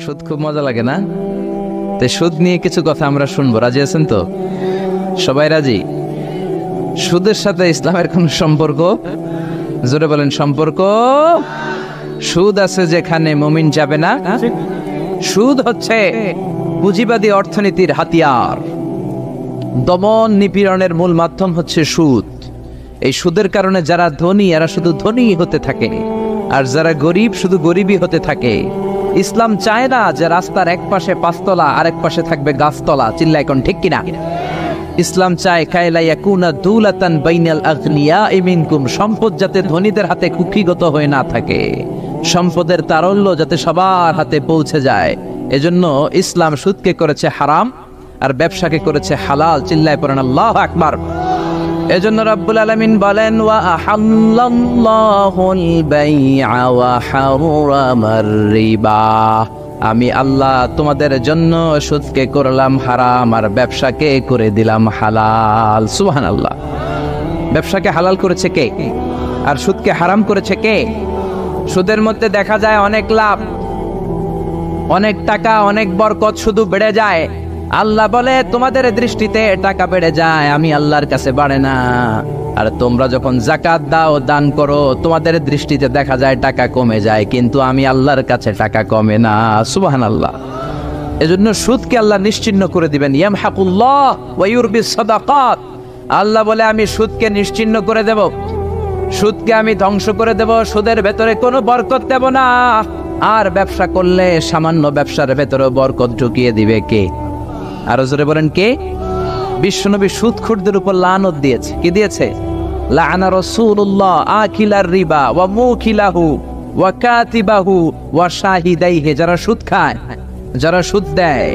সুদ খুব মজা লাগে না? তো সুদ নিয়ে কিছু কথা আমরা শুনবো, রাজি আছেন তো? সবাই রাজি? সুদের সাথে ইসলামের কোন সম্পর্ক? জোরে বলেন, সম্পর্ক। সুদ আছে যেখানে মুমিন যাবে না। সুদ হচ্ছে পুঁজিবাদী অর্থনীতির হাতিয়ার। দমন নিপীড়নের মূল মাধ্যম হচ্ছে সুদ। এই সুদের কারণে যারা ধনী এরা শুধু ধনী হতে থাকে, আর যারা গরিব শুধু গরিবই হতে থাকে। ইসলাম চায় না যে রাস্তার এক পাশে পাঁচতলা আর এক পাশে থাকবে গাছতলা। চিল্লা এখন ঠিক কিনা? ইসলাম চায় কায়লা ইয়াকুনা দুলাতান বাইনাল আগনিয়াই মিনকুম, সম্পদ যাতে ধনীদের হাতে কুক্ষিগত হয়ে না থাকে, সম্পদের তারল্য যাতে সবার হাতে পৌঁছে যায়। এজন্য ইসলাম সুদকে করেছে হারাম আর ব্যবসাকে করেছে হালাল। চিল্লায় পড়েন আল্লাহু আকবার। এজন্য রব্বুল আলামিন বলেন, ওয়া আহাল্লাল্লাহুল বাইআ ওয়া হারামার রিবা, আমি আল্লাহ তোমাদের জন্য সুদকে করলাম হারাম আর ব্যবসাকে করে দিলাম হালাল। সুবহানাল্লাহ। ব্যবসাকে হালাল করেছে কে আর সুদকে হারাম করেছে কে? সুদের মধ্যে দেখা যায় অনেক লাভ, অনেক টাকা, অনেক বরকত, শুধু বেড়ে যায়। আল্লাহ বলে তোমাদের দৃষ্টিতে টাকা বেড়ে যায়, আমি আল্লাহর কাছে বাড়ে না। আর তোমরা যখন যাকাত দাও, দান করো, তোমাদের দৃষ্টিতে দেখা যায় টাকা কমে যায়, কিন্তু আমি আল্লাহর কাছে টাকা কমে না। সুবহানাল্লাহ। এজন্য সুদকে আল্লাহ নিশ্চিহ্ন করে দিবেন। ইয়ামহাকুল্লাহ ওয়া ইউরবিস সাদাকাত। আল্লাহ বলে আমি সুদকে নিশ্চিহ্ন করে দেব, সুদকে আমি ধ্বংস করে দেব, সুদের ভেতরে কোনো বরকত দেব না। আর ব্যবসা করলে সামান্য ব্যবসার ভেতরে বরকত ঢুকিয়ে দিবে কে? আরো জোরে বলেন কে? বিশ্বনবী সুদখোরদের উপর লানত দিয়েছে। কি দিয়েছে? লাআনা রাসূলুল্লাহ আকিলার রিবা ওয়া মুকিলাহু ওয়া কাতিবাহু ওয়া শাহিদাইহি। যারা সুদ খায়, যারা সুদ দেয়,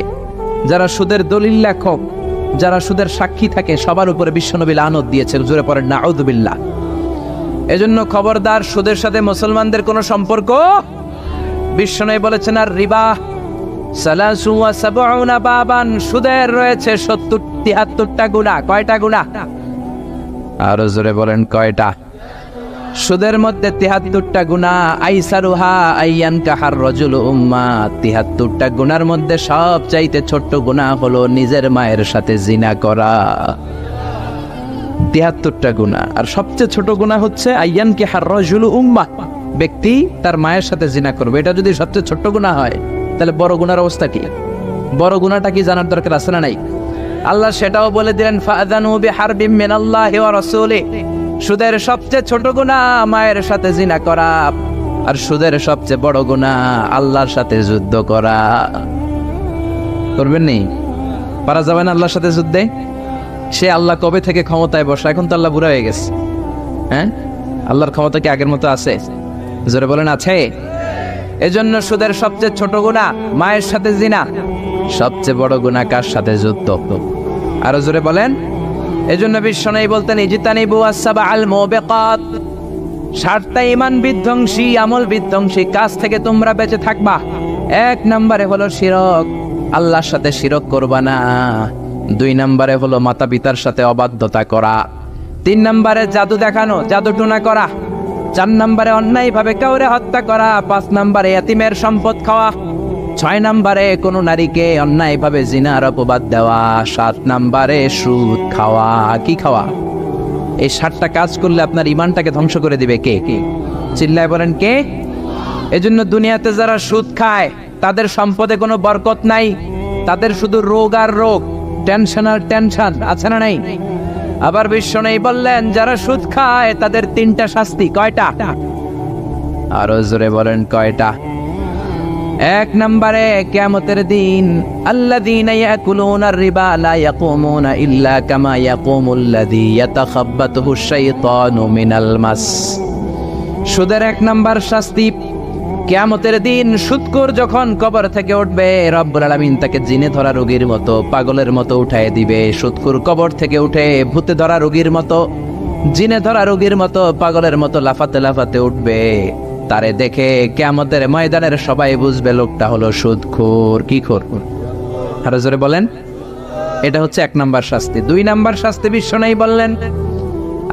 যারা সুদের দলিল লেখক, যারা সুদের সাক্ষী থাকে, সবার উপরে বিশ্বনবী লানত দিয়েছে। জোরে পড়েন নাউযুবিল্লাহ। এজন্য খবরদার, সুদের সাথে মুসলমানদের কোনো সম্পর্ক। বিশ্বনবী বলেছেন, আর রিবা সালাসু ওয়া সাবউনা বাবান, সুদের রয়েছে 73টা গুনাহ। কয়টা গুনাহ? আরো জোরে বলেন কয়টা? সুদের মধ্যে 73টা গুনাহ। আইসারুহা আইয়ান কাহার রাজুল উম্মা, 73টা গুনার মধ্যে সবচাইতে ছোট্ট গুনাহ হলো নিজের মায়ের সাথে জিনা করা। 73টা গুনাহ, আর সবচেয়ে ছোট গুনাহ হচ্ছে আইয়ান কাহার রাজুল উম্মা, ব্যক্তি তার মায়ের সাথে জিনা করবে। এটা যদি সবচেয়ে ছোট্ট গুনাহ হয়, তাহলে বড় গুনার অবস্থা কি? বড় গুনাহটা কি জানার দরকার আছে না নাই? আল্লাহ সেটাও বলে দিলেন, ফাআযানু বিহারবিম মিনাল্লাহি ওয়া রাসূলিহি। সুদের সবচেয়ে ছোট গুনাহ মায়ের সাথে জিনা করা, আর সুদের সবচেয়ে বড় গুনাহ আল্লাহর সাথে যুদ্ধ করা। করবেন নি? পারা যাবে না আল্লাহর সাথে যুদ্ধে? সে আল্লাহ কবে থেকে ক্ষমতায় বসা? এখন তো আল্লাহ বুড়া হয়ে গেছে। হ্যাঁ, আল্লাহর ক্ষমতা কি আগের মতো আছে? জোরে বলেন আছে? এজন্য সুদের সবচেয়ে ছোট গুনাহ মায়ের সাথে জিনা, সবচেয়ে বড় গুনাহ কার সাথে? যুদ্ধ। আরো জোরে বলেন। এজন্য বিশ্বনবী বলতেন, ইজতানিবু আস-সাবআল মুবিকাত, 7টা ঈমান বিধ্বংসী, আমল বিধ্বংসী কাজ থেকে তোমরা বেঁচে থাকবা। 1 নম্বরে হলো শিরক, আল্লাহর সাথে শিরক করবা না। 2 নম্বরে হলো মাতা পিতার সাথে অবাধ্যতা করা। 3 নম্বরে জাদু দেখানো, জাদু টুনা করা। 4 নম্বরে অন্যায় ভাবে কাউরে হত্যা করা। 5 নম্বরে এতিমের সম্পদ খাওয়া। 6 নম্বরে কোন নারীকে অন্যায় ভাবে জিনার অপবাদ দেওয়া। 7 নম্বরে সুদ খাওয়া। কি খাওয়া? এই 7টা কাজ করলে আপনার ঈমানটাকে ধ্বংস করে দিবে কে? চিল্লায় বলেন কে? এজন্য দুনিয়াতে যারা সুদ খায় তাদের সম্পদে কোনো বরকত নাই, তাদের শুধু রোগ আর রোগ, টেনশন আর টেনশন। আছে না নাই? আবার বিশ্বনবী বললেন, যারা সুদ খায় তাদের 3টা শাস্তি। কয়টা? আরো জোরে বলেন কয়টা? 1 নম্বরে কিয়ামতের দিন, আল্লাযীনা ইয়াকুলুনার রিবা লা ইয়াকুমুনা ইল্লা কামা ইয়াকুমুল্লাযী ইয়াতাখাব্বাতুহু শাইতানু মিনাল মাস। সুদের 1 নম্বর শাস্তি, কিয়ামতের দিন সুদখোর যখন কবর থেকে উঠবে, রব্বুল আলামিন তাকে জিনে ধরা রোগীর মতো, পাগলের মতো উঠায় দিবে। সুদখোর কবর থেকে উঠে ভূতে ধরা রোগীর মতো, জিনে ধরা রোগীর মতো, পাগলের মতো লাফাতে লাফাতে উঠবে। তারে দেখে কিয়ামতের ময়দানের সবাই বুঝবে লোকটা হলো সুদখোর। কি খোর? আরো জোরে বলেন। এটা হচ্ছে 1 নম্বর শাস্তি। 2 নম্বর শাস্তি বিশ্বনবী বললেন,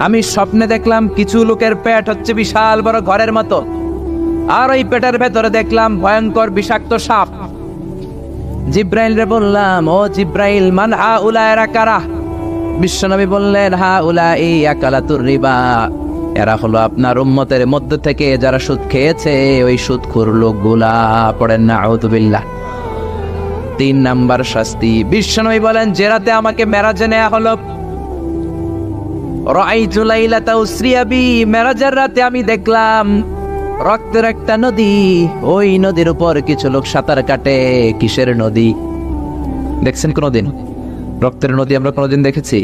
আমি স্বপ্নে দেখলাম কিছু লোকের পেট হচ্ছে বিশাল বড় ঘরের মতো, আর ওই পেটের ভেতরে দেখলাম ভয়ঙ্কর বিষাক্ত সাপ। জিব্রাইল রে বললাম, ও জিব্রাইল, মান হাউলা, এরা কারা? বিশ্বনবী বললেন, হাউলাই আকালাতুর রিবা, এরা হলো আপনার উম্মতের মধ্য থেকে যারা সুদ খেয়েছে, ওই সুদখোর লোকগুলা। পড়েন না আউযুবিল্লাহ। 3 নাম্বার শাস্তি। বিশ্বনবী বলেন, যে রাতে আমাকে মেরাজে নেওয়া হলো, রাআইতু লাইলাতা উসরিয়া বি, মেরাজের রাতে আমি দেখলাম রক্তের একটা নদী, ওই নদীর উপর কিছু লোক সাঁতার কাটে। কিসের নদী দেখছেন কোনদিন? রক্তের নদী আমরা কোনদিন দেখেছি?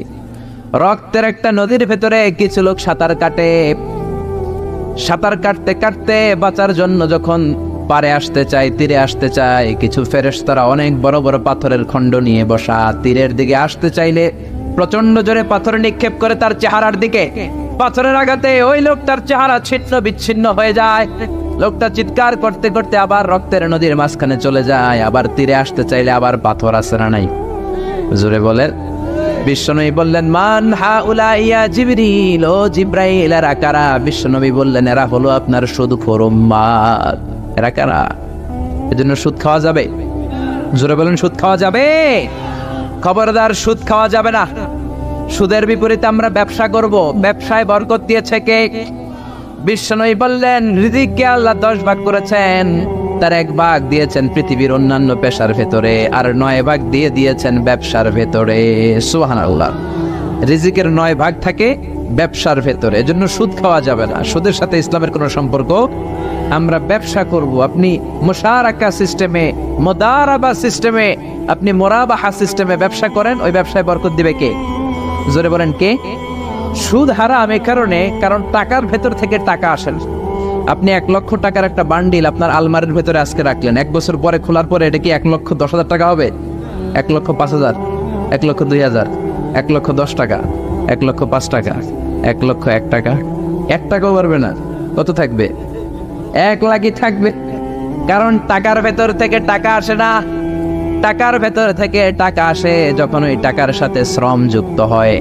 রক্তের একটা নদীর ভেতরে কিছু লোক সাঁতার কাটে। সাঁতার কাটতে কাটতে বাঁচার জন্য যখন পারে আসতে চায়, তীরে আসতে চায়, কিছু ফেরেশতারা অনেক বড় বড় পাথরের খণ্ড নিয়ে বসা, তীরের দিকে আসতে চাইলে প্রচন্ড জোরে পাথর নিক্ষেপ করে তার চেহারার দিকে। পাথরের আঘাতে ওই লোকটার চেহারা ছিন্ন বিচ্ছিন্ন হয়ে যায়। লোকটা চিৎকার করতে করতে আবার রক্তের নদীর মাঝখানে চলে যায়। আবার তীরে আসতে চাইলে আবার পাথর আছে না নাই? জোরে বলেন। বিশ্বনবী বললেন, মান হাউলা ইয়া জিবরিল, ও জিব্রাইল, এরা কারা? বিশ্বনবী বললেন, এরা হলো আপনার সুদখোর উম্মত। এরা কারা? এজন্য সুদ খাওয়া যাবে? জোরে বলেন, সুদ খাওয়া যাবে? খবরদার, সুদ খাওয়া যাবে না। সুদের বিপরীতে আমরা ব্যবসা করব। ব্যবসায় বরকত দিয়েছে কে? বিশ্বনবী বললেন, রিজিককে আল্লাহ 10 ভাগ করেছেন, তার 1 ভাগ দিয়েছেন পৃথিবীর অন্যান্য পেশার ভেতরে, আর 9 ভাগ দিয়ে দিয়েছেন ব্যবসার ভেতরে। সুবহানাল্লাহ। রিজিকের 9 ভাগ থাকে ব্যবসার ভেতরে, এজন্য সুদ খাওয়া যাবে না। সুদের সাথে ইসলামের কোনো সম্পর্ক। আমরা ব্যবসা করব। আপনি মুশারাকা সিস্টেমে, মুদারাবা সিস্টেমে, আপনি মুরাবাহা সিস্টেমে ব্যবসা করেন, ওই ব্যবসায় বরকত দিবে কে? জোরে বলেন, কে? সুদ হারাম এই কারণে, কারণ টাকার ভেতর থেকে টাকা আসে না। আপনি 1 লক্ষ টাকার একটা বান্ডিল আপনার আলমারির ভেতরে আজকে রাখলেন, 1 বছর পরে খোলার পরে এটা কি 1,10,000 টাকা হবে? 1,05,000, 1,02,000, 1,10 টাকা, 1,05 টাকা, 1,01 টাকা? 1 টাকাও পারবে না। কত থাকবে? 1 লাখই থাকবে। কারণ টাকার ভেতর থেকে টাকা আসে না। টাকার ভেতর থেকে টাকা আসে যখন ওই টাকার সাথে শ্রম যুক্ত হয়,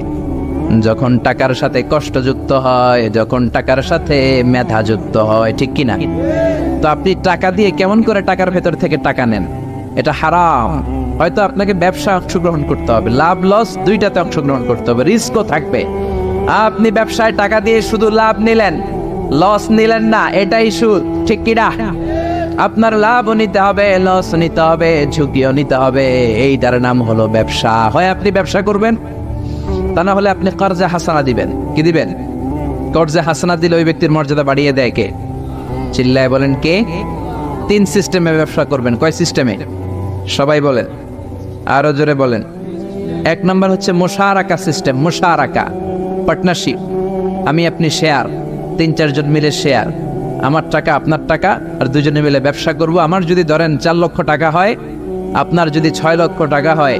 যখন টাকার সাথে কষ্ট যুক্ত হয়, যখন টাকার সাথে মেধা যুক্ত হয়। ঠিক কিনা? তো আপনি টাকা দিয়ে কেমন করে টাকার ভেতর থেকে টাকা নেন? এটা হারাম। হয়তো আপনাকে ব্যবসা অংশগ্রহণ করতে হবে, লাভ লস দুইটাতে অংশগ্রহণ করতে হবে, রিস্কও থাকবে। আপনি ব্যবসায় টাকা দিয়ে শুধু লাভ নিলেন, লস নিলেন না, এটাই সুদ। ঠিক কিনা? আপনার লাভও নিতে হবে, লস নিতে হবে, ঝুঁকিও নিতে হবে। এইটার নাম হলো ব্যবসা। হয় আপনি ব্যবসা করবেন, তা না হলে আপনি কর্জে হাসানা দিবেন। কি দিবেন? কর্জে হাসানা দিলে ওই ব্যক্তির মর্যাদা বাড়িয়ে দেয় কে? চিল্লায় বলেন, কে? 3 সিস্টেমে ব্যবসা করবেন। কয় সিস্টেমে? সবাই বলেন, আরো জোরে বলেন। 1 নাম্বার হচ্ছে মুশারাকা সিস্টেম। মুশারাকা, পার্টনারশিপ। আমি আপনি শেয়ার, 3-4 জন মিলে শেয়ার, আমার টাকা আপনার টাকা, আর দুজনে মিলে ব্যবসা করব। আমার যদি ধরেন 4 লক্ষ টাকা হয়, আপনার যদি 6 লক্ষ টাকা হয়,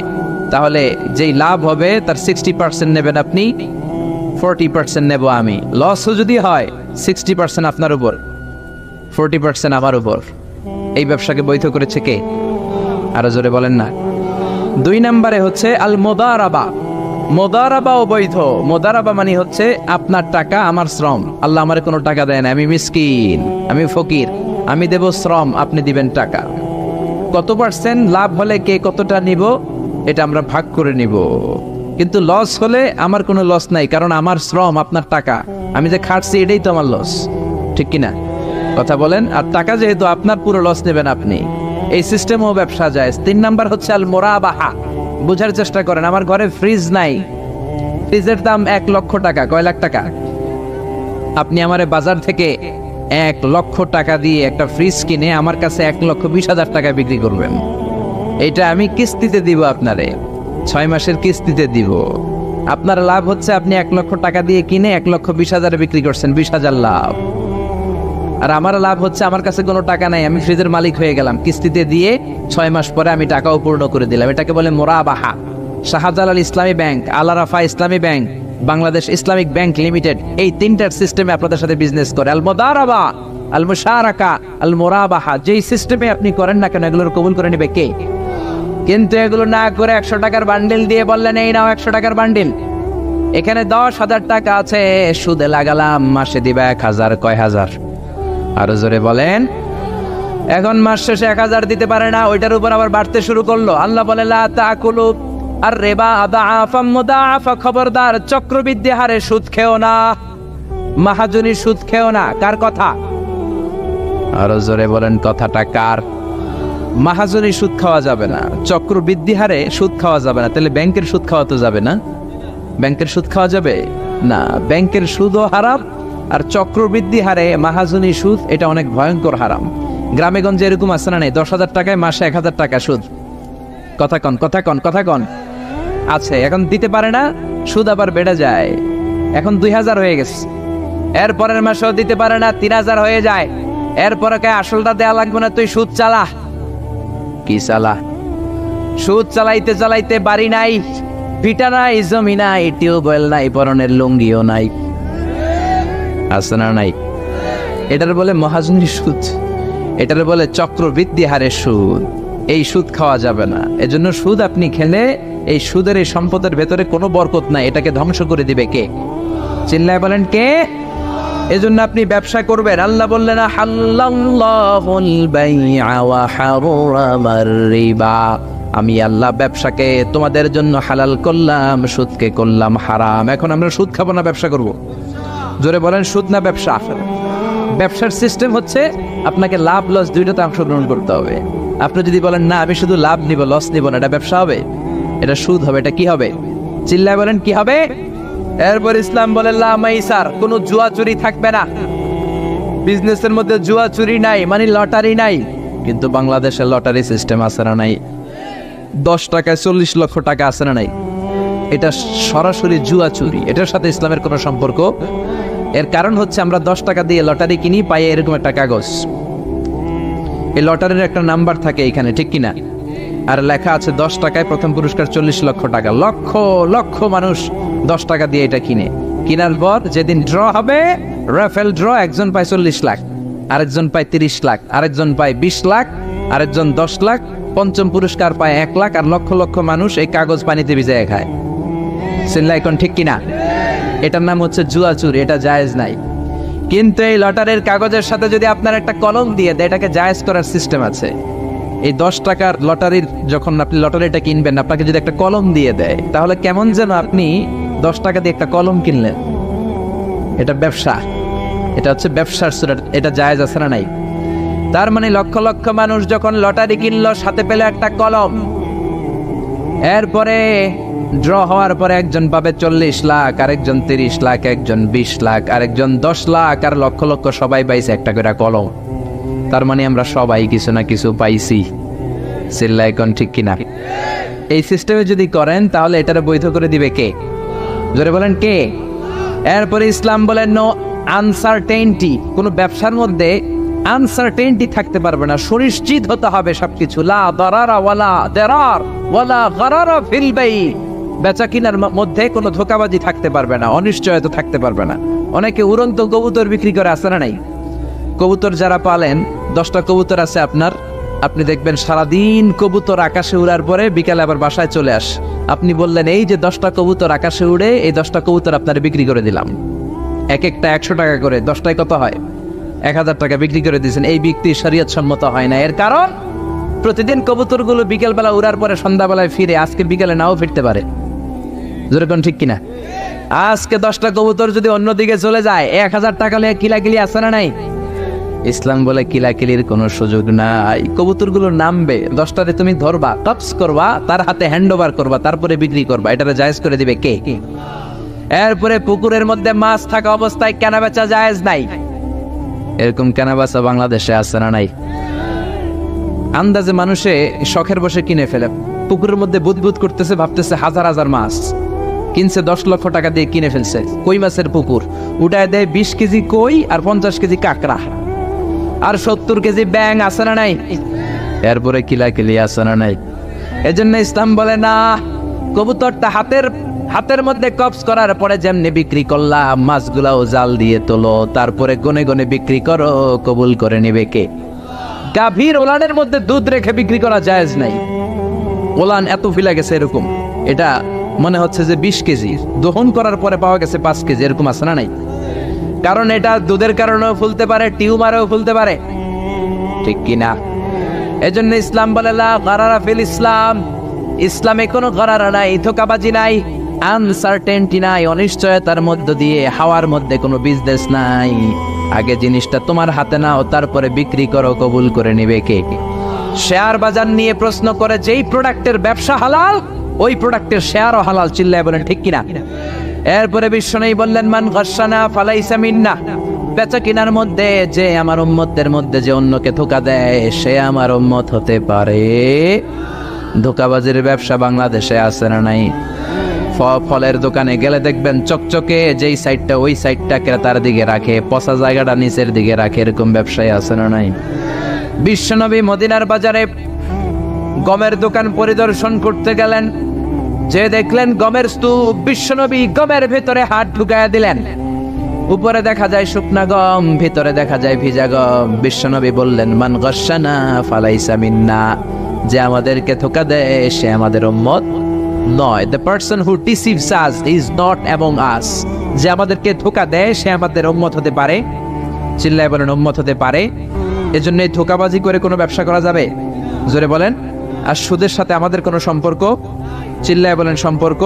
তাহলে যেই লাভ হবে তার 60% নেবেন আপনি, 40% নেব আমি। লসও যদি হয় 60% আপনার উপর, 40% আমার উপর। এই ব্যবসাকে বৈধ করেছে কে? আরো জোরে বলেন না। 2 নম্বরে হচ্ছে আল মুদারাবা। মুদারাবা অবৈধ। মুদারাবা মানে হচ্ছে আপনার টাকা আমার শ্রম। আল্লাহ আমারে কোনো টাকা দেয় না, আমি মিসকিন, আমি ফকির, আমি দেব শ্রম, আপনি দিবেন টাকা। কত পার্সেন্ট লাভ হলে কে কতটা নিব এটা আমরা ভাগ করে নিব। কিন্তু লস হলে আমার কোনো লস নাই, কারণ আমার শ্রম আপনার টাকা, আমি যে খাটছি এটাই তো আমার লস। ঠিক কিনা? কথা বলেন। আর টাকা যেহেতু আপনার, পুরো লস নেবেন আপনি। এই সিস্টেমও ব্যবসা যায়। 3 নাম্বার হচ্ছে আল মুরাবাহা। বুঝার চেষ্টা করেন। আমার ঘরে ফ্রিজ নাই, ফ্রিজের দাম 1 লক্ষ টাকা। কয় লাখ টাকা? আপনি আমারে বাজার থেকে 1 লক্ষ টাকা দিয়ে একটা ফ্রিজ কিনে আমার কাছে 1,20,000 টাকায় বিক্রি করবেন। এটা আমি কিস্তিতে দিব আপনারে, 6 মাসের কিস্তিতে দিব। আপনার লাভ হচ্ছে আপনি 1 লক্ষ টাকা দিয়ে কিনে 1,20,000 বিক্রি করছেন, 20,000 লাভ। আর আমার লাভ হচ্ছে আমার কাছে কোনো টাকা নাই, আমি ফ্রিজের মালিক হয়ে গেলাম, কিস্তিতে দিয়ে 6 মাস পরে আমি টাকাও পূর্ণ করে দিলাম। এটাকে বলে মুরাবাহা। শাহজালাল ইসলামী ব্যাংক, আল রাফা ইসলামী bank, Bangladesh Islamic bank limited, এই 3টার সিস্টেমে আপনাদের সাথে বিজনেস করে। আল মুদারাবা, আল মুশারাকা, আল মুরাবাহা। যেই সিস্টেমে আপনি করেন না কেন, এগুলোর কবুল করে নেবে কে? কিন্তু এগুলো না করে 100 টাকার বান্ডিল দিয়ে বললেন, এই নাও 100 টাকার বান্ডিল, এখানে 10,000 টাকা আছে, সুদে লাগালাম, মাসে দিবা 1,000। কয় হাজার? আরো জোরে বলেন। এখন মাস শেষে 1000 দিতে পারে না, ওইটার উপর আবার বাড়তে শুরু করলো। আল্লাহ বলে লা তাকুলু আর রিবা আদাআফাম মুদাআফা, খবরদার চক্রবৃদ্ধি হারে সুদ খেও না, মাহাজনী সুদ খেও না। কার কথা? আরো জোরে বলেন, কথাটা কার? মাহাজনী সুদ খাওয়া যাবে না, চক্রবৃদ্ধি হারে সুদ খাওয়া যাবে না। তাহলে ব্যাংকের সুদ খাওয়া তো যাবে না? ব্যাংকের সুদ খাওয়া যাবে না, ব্যাংকের সুদও হারাম, আর চক্রবৃদ্ধি হারে মাহাজনী সুদ, এটা অনেক ভয়ঙ্কর হারাম। গ্রামে গঞ্জে এরকম আছে না নেই? 10,000 টাকায় মাসে 1000 টাকা সুদ। কথা কন, কথা কন, কথা কন। আছে, এখন দিতে পারে না, সুদ আবার বেড়ে যায়। এখন 2000 হয়ে গেছে, এরপরের মাসেও দিতে পারে না, 3000 হয়ে যায়। এরপরে কে আসলটা দেয়া লাগবে না, তুই সুদ চালা। কি চালা? সুদ চালাইতে চালাইতে বাড়ি নাই, ভিটা নাই, জমি নাই, টিউবওয়েল নাই, পরনের লুঙ্গিও নাই। আছে না নাই? এটার বলে মহাজনী সুদ, এটার বলে চক্রবৃদ্ধি হারে সুদ। এই সুদ খাওয়া যাবে না। এজন্য সুদ আপনি খেলে এই সুদের এই সম্পদের ভেতরে কোনো বরকত নাই, এটাকে ধ্বংস করে দিবে কে? চিল্লায় বলেন কে? এজন্য আপনি ব্যবসা করবেন। আল্লাহ বললেন হাল্লাল্লাহুল বাইআ ওয়া হারামার রিবা, আমি আল্লাহ ব্যবসাকে তোমাদের জন্য হালাল করলাম, সুদকে করলাম হারাম। এখন আমরা সুদ খাবো না ব্যবসা করব? জোরে বলেন, সুদ না ব্যবসা? ব্যবসার সিস্টেম হচ্ছে আপনাকে লাভ লস দুইটাতে অংশগ্রহণ করতে হবে। আপনি যদি বলেন না আমি শুধু লাভ নিব, লস নিব না, এটা ব্যবসা হবে? এটা সুদ হবে। এটা কি হবে? চিল্লায় বলেন কি হবে? এরপর ইসলাম বলে লা মাইসার, কোনো জুয়া চুরি থাকবে না। বিজনেসের মধ্যে জুয়া চুরি নাই, মানে লটারি নাই। কিন্তু বাংলাদেশে লটারি সিস্টেম আছে না নাই? 10 টাকায় 40 লক্ষ টাকা আছে না নাই? এটা সরাসরি জুয়া চুরি, এটার সাথে ইসলামের কোনো সম্পর্ক। এর কারণ হচ্ছে আমরা 10 টাকা দিয়ে লটারি কিনি, পাই এরকম একটা কাগজ, এই লটারির একটা নাম্বার থাকে এখানে, ঠিক কিনা? আর লেখা আছে 10 টাকায় প্রথম পুরস্কার 40 লক্ষ টাকা। লক্ষ লক্ষ মানুষ 10 টাকা দিয়ে এটা কিনে। কিনার পর যেদিন ড্র হবে, রাফেল ড্র, একজন পায় 40 লাখ, আরেকজন পায় 30 লাখ, আরেকজন পায় 20 লাখ, আরেকজন 10 লাখ, পঞ্চম পুরস্কার পায় 1 লাখ, আর লক্ষ লক্ষ মানুষ এই কাগজ পানিতে ভিজায় খায়। চিল্লায় কোন ঠিক কিনা? এটার নাম হচ্ছে জুয়া চুরি, এটা জায়েজ নাই। কিন্তু এই লটারির কাগজের সাথে যদি আপনার একটা কলম দিয়ে দেয়, এটাকে জায়েজ করার সিস্টেম আছে। এই 10 টাকার লটারির, যখন আপনি লটারিটা কিনবেন, আপনাকে যদি একটা কলম দিয়ে দেয়, তাহলে কেমন যেন আপনি 10 টাকা দিয়ে একটা কলম কিনলেন। এটা ব্যবসা, এটা হচ্ছে ব্যবসার সুরা, এটা জায়েজ আছে না নাই? তার মানে লক্ষ লক্ষ মানুষ যখন লটারি কিনলো, সাথে পেলে একটা কলম। এরপরে ড্র হওয়ার পরে একজন পাবে 40 লাখ, আরেকজন 30 লাখ, একজন 20 লাখ, আরেকজন 10 লাখ, আর লক্ষ লক্ষ সবাই পাইছে একটা করে কলম। তার মানে আমরা সবাই কিছু না কিছু পাইছি। চিল্লায় কোন ঠিক কিনা? এই সিস্টেমে যদি করেন, তাহলে এটারে বৈধ করে দিবে কে? জোরে বলেন কে? এরপরে ইসলাম বলেন নো আনসার্টেইনটি, কোন ব্যবসার মধ্যে আনসার্টেইনটি থাকতে পারবে না, সুনিশ্চিত হতে হবে সবকিছু। লা দারারা ওয়ালা দারার ওয়ালা গারারা ফিল বাই, বেচা কিনার মধ্যে কোনো ধোঁকাবাজি থাকতে পারবে না, অনিশ্চয়তা থাকতে পারবে না। অনেকে উড়ন্ত কবুতর বিক্রি করে, আছে না নাই? কবুতর যারা পালেন, 10টা কবুতর আছে আপনার, আপনি দেখবেন সারাদিন কবুতর আকাশে উড়ার পরে বিকালে আবার বাসায় চলে আস। আপনি বললেন এই যে 10টা কবুতর আকাশে উড়ে, এই 10টা কবুতর আপনার বিক্রি করে দিলাম, এক একটা 100 টাকা করে, 10টায় কত হয়? 1000 টাকা বিক্রি করে দিয়েছেন। এই বিক্রি শরীয়ত সম্মত হয় না। এর কারণ প্রতিদিন কবুতরগুলো বিকেলবেলা উড়ার পরে সন্ধ্যাবেলায় ফিরে, আজকে বিকেলে নাও ফিরতে পারে। যেরকম ঠিক কিনা? আজকে 10টা কবুতর যদি অন্যদিকে চলে যায়, 1000 টাকা নিয়ে কিলাকিলি আছে না নাই? ইসলাম বলে কিলাকিলির কোনো সুযোগ নাই। কবুতরগুলো নামবে, 10টারে তুমি ধরবা, টপস করবা, তার হাতে হ্যান্ড ওভার করবা, তারপরে বিক্রি করবা। এটারে জায়েজ করে দিবে কে? এরপরে পুকুরের মধ্যে মাছ থাকা অবস্থায় কেনা বেচা জায়েজ নাই। এরকম কেনা বেচা বাংলাদেশে আছে না নাই? আন্দাজে মানুষে শখের বসে কিনে ফেলে, পুকুরের মধ্যে বুদবুদ করতেছে, ভাবতেছে হাজার হাজার মাছ কিনছে, 10 লক্ষ টাকা দিয়ে কিনে ফেলছে। কই মাছের পুকুর, উঠায় দেয় 20 কেজি কই আর 50 কেজি কাঁকড়া আর 70 কেজি ব্যাং, আছে না নাই? এরপরে কিলাকিলি আছে না নাই? এজন্য ইসলাম বলে না, কবুতরটা হাতের মধ্যে কবজ করার পরে যেমনি বিক্রি করলাম, মাছগুলাও জাল দিয়ে তোলো, তারপরে গনে গনে বিক্রি করো, কবুল করে নেবে কে? গাভীর ওলানের মধ্যে দুধ রেখে বিক্রি করা জায়েজ নাই। ওলান এত ফিলা গেছে, এরকম এটা মনে হচ্ছে যে 20 কেজি, দহন করার পরে পাওয়া গেছে 5 কেজি, এরকম আছে না নাই? কারণ এটা দুধের কারণেও ফুলতে পারে, টিউমারেও ফুলতে পারে, ঠিক কিনা? এজন্য ইসলাম বলে লা গারারা ফিল ইসলাম, ইসলামে কোনো গারারা নাই, ধোঁকাবাজি নাই, আনসার্টেনটি নাই, অনিশ্চয়তার মধ্য দিয়ে হাওয়ার মধ্যে কোনো বিজনেস নাই। আগে জিনিসটা তোমার হাতে নাও, তারপরে বিক্রি করো, কবুল করে নিবে কে? শেয়ার বাজার নিয়ে প্রশ্ন করে যেই প্রোডাক্টের ব্যবসা হালাল ওই প্রোডাক্টের শেয়ারও হালাল, চিল্লায় বলেন ঠিক কিনা? এরপরে বিশ্বনবী বললেন মান গাশশানা ফালাইসা মিন্না, বেচা কিনার মধ্যে যে আমার উম্মতদের মধ্যে যে অন্যকে ধোঁকা দেয় সে আমার উম্মত হতে পারে। ধোঁকাবাজির ব্যবসা বাংলাদেশে আছে না নাই? ফলের দোকানে গেলে দেখবেন চকচকে যেই সাইডটা ওই সাইডটা ক্রেতার দিকে রাখে, পচা জায়গাটা নিচের দিকে রাখে, এরকম ব্যবসায় আছে না নাই? বিশ্বনবী মদিনার বাজারে গমের দোকান পরিদর্শন করতে গেলেন, যে দেখলেন গমের স্তূপ, বিশ্বনবী গমের ভেতরে হাত ঢুকায়া দিলেন। উপরে দেখা যায় শুকনা গম, ভিতরে দেখা যায় ভিজা গম। বিশ্বনবী বললেন মান গাশশানা ফালাইসা মিন্না, যে আমাদেরকে ধোঁকা দেয় সে আমাদের উম্মত নয়। The person who deceives us is not among us, যে আমাদেরকে ধোঁকা দেয় সে আমাদের উম্মত হতে পারে, চিল্লায় বলেন উম্মত হতে পারে। এজন্য এই ধোঁকাবাজি করে কোনো ব্যবসা করা যাবে? জোরে বলেন। আর সুদের সাথে আমাদের কোনো সম্পর্ক? চিল্লায় বলেন সম্পর্ক।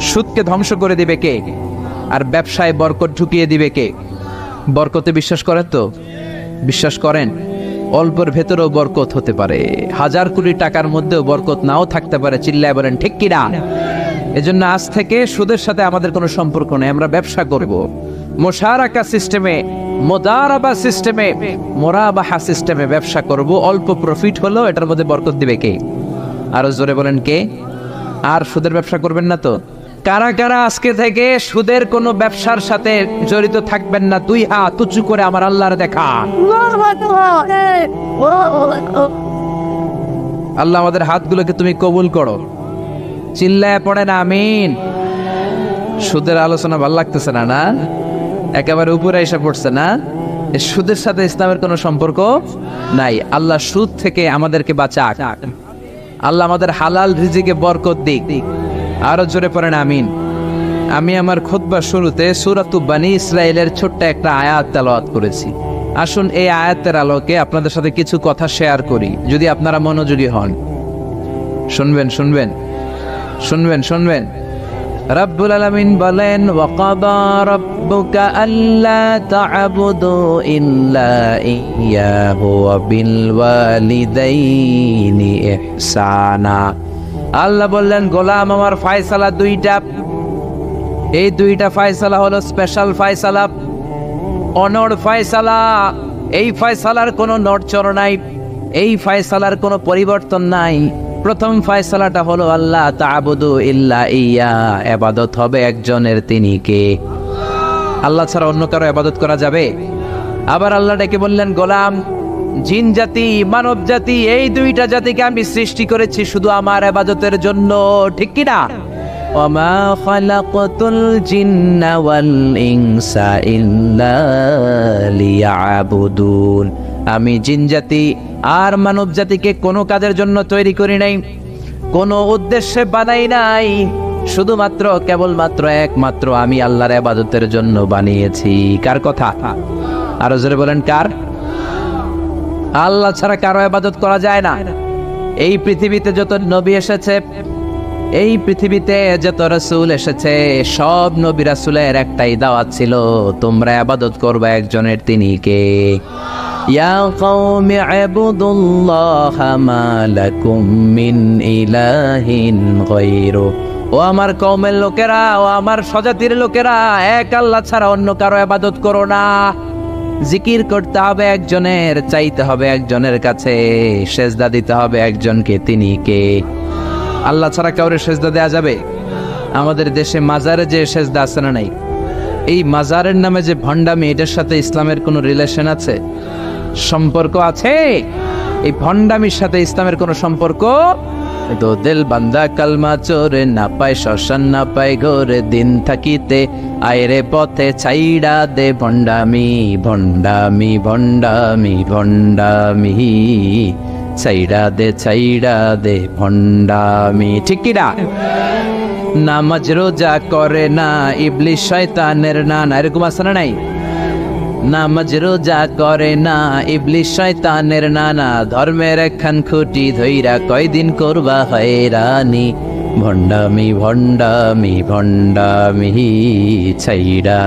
সুদকে ধ্বংস করে দিবে কে? আর ব্যবসায় বরকত ঢুকিয়ে দিবে কে? বরকতে বিশ্বাস করেন তো? বিশ্বাস করেন? অল্পের ভেতরেও বরকত হতে পারে, হাজার কোটি টাকার মধ্যেও বরকত নাও থাকতে পারে, চিল্লায় বলেন ঠিক কিনা? এজন্য আজ থেকে সুদের সাথে আমাদের কোনো সম্পর্ক নেই, আমরা ব্যবসা করব মুশারাকা সিস্টেমে, মুদারাবা সিস্টেমে, মুরাবাহা সিস্টেমে ব্যবসা করব। অল্প প্রফিট হলেও এটার মধ্যে বরকত দিবে কে? আরো জোরে বলেন কে? আর সুদের ব্যবসা করবেন না তো? কারা কারা আজকে থেকে সুদের কোনো ব্যবসার সাথে জড়িত থাকবেন না? দুই হাত উঁচু করে আমার আল্লাহর দেখা। আল্লাহ আমাদের হাতগুলোকে তুমি কবুল করো, চিল্লায় পড়েন আমিন। সুদের আলোচনা ভালো লাগতেছে না? না একেবারে উপরে এসে পড়ছে না? সুদের সাথে ইসলামের কোনো সম্পর্ক নাই। আল্লাহ সুদ থেকে আমাদেরকে বাঁচাক, আল্লাহ আমাদের হালাল রিজিকে বরকত দিক। আরো জোরে পড়েন আমিন। আমি আমার খুতবার শুরুতে সূরাতু বনী ইসরাইলের ছোট্ট একটা আয়াত তেলাওয়াত করেছি। আসুন এই আয়াতের আলোকে আপনাদের সাথে কিছু কথা শেয়ার করি, যদি আপনারা মনোযোগী হন। শুনবেন শুনবেন শুনবেন শুনবেন। রব্বুল আলামিন বলেন ওয়াকাদা রাব্বুকা আল্লা তা'বুদু ইল্লা ইয়্যাহু ওয়া বিল ওয়ালিদাইনি ইহসানা। আল্লাহ বললেন গোলাম আমার ফয়সালা দুইটা, এই দুইটা ফয়সালা হলো স্পেশাল ফয়সালা, অনড় ফয়সালা। এই ফয়সালার কোনো নড়চড় নাই, এই ফয়সালার কোনো পরিবর্তন নাই। প্রথম ফয়সালাটা হলো আল্লাহ তা'বুদু ইল্লা ইয়্যা, ইবাদত হবে একজনের, তিনি কে? আল্লাহ ছাড়া অন্য কারো ইবাদত করা যাবে? আবার আল্লাহ ডেকে বললেন গোলাম জিন জাতি মানব জাতি এই দুইটা জাতিকে আমি সৃষ্টি করেছি শুধু আমার ইবাদতের জন্য, ঠিক কি না? ওয়ামা খালাকতুল জিন্না ওয়াল ইনসা ইল্লা লিয়াবুদুন, আমি জিন জাতি আর মানব জাতিকে কোনো কাজের জন্য তৈরি করি নাই, কোনো উদ্দেশ্যে বানাই নাই, শুধুমাত্র কেবলমাত্র একমাত্র আমি আল্লাহর ইবাদতের জন্য বানিয়েছি। কার কথা? আরো জোরে বলেন কার? আল্লাহ ছাড়া কারো ইবাদত করা যায় না। এই পৃথিবীতে যত নবী এসেছে, এই পৃথিবীতে যত রাসূল এসেছে, সব নবী রাসূলের একটাই দাওয়াত ছিল, তোমরা ইবাদত করবে একজনের, তিনি কে? ইয়া কওমি ইবুদুল্লাহা মা লাকুম মিন ইলাহিন গায়রু, ও আমার কওমের লোকেরা, ও আমার স্বজাতির লোকেরা, এক আল্লাহ ছাড়া অন্য কারো ইবাদত করো না। জিকির করতে হবে একজনের, চাইতে হবে একজনের কাছে, সেজদা দিতে হবে একজনকে, তিনি কে? আল্লাহ ছাড়া কাউরে সেজদা দেয়া যাবে? আমাদের দেশে মাজারে যে সেজদা আছে না নাই, এই মাজারের নামে যে ভণ্ডামি, এটার সাথে ইসলামের কোনো রিলেশন আছে? সম্পর্ক আছে? এই ভণ্ডামির সাথে ইসলামের কোনো সম্পর্ক? তো দিল বান্দা কালমা চোরে, না পায় শ্মশান না পায় ঘরে, দিন থাকিতে আয়রে পথে ছাইড়া দে ভণ্ডামি ভণ্ডামি ভণ্ডামি ভণ্ডামি, ছাইড়া দে ভণ্ডামি, ঠিক কি না? নামাজ রোজা করে না, ইবলিস শয়তানের নানা, এরকম আছে না নাই? নামাজ রোজা করে না, ইবলিস শয়তানের নানা, ধর্মের একখান খুঁটি ধইরা কয়দিন করবা হয়রানি। ভণ্ডামি ভণ্ডামি ভণ্ডামি, ছাইড়া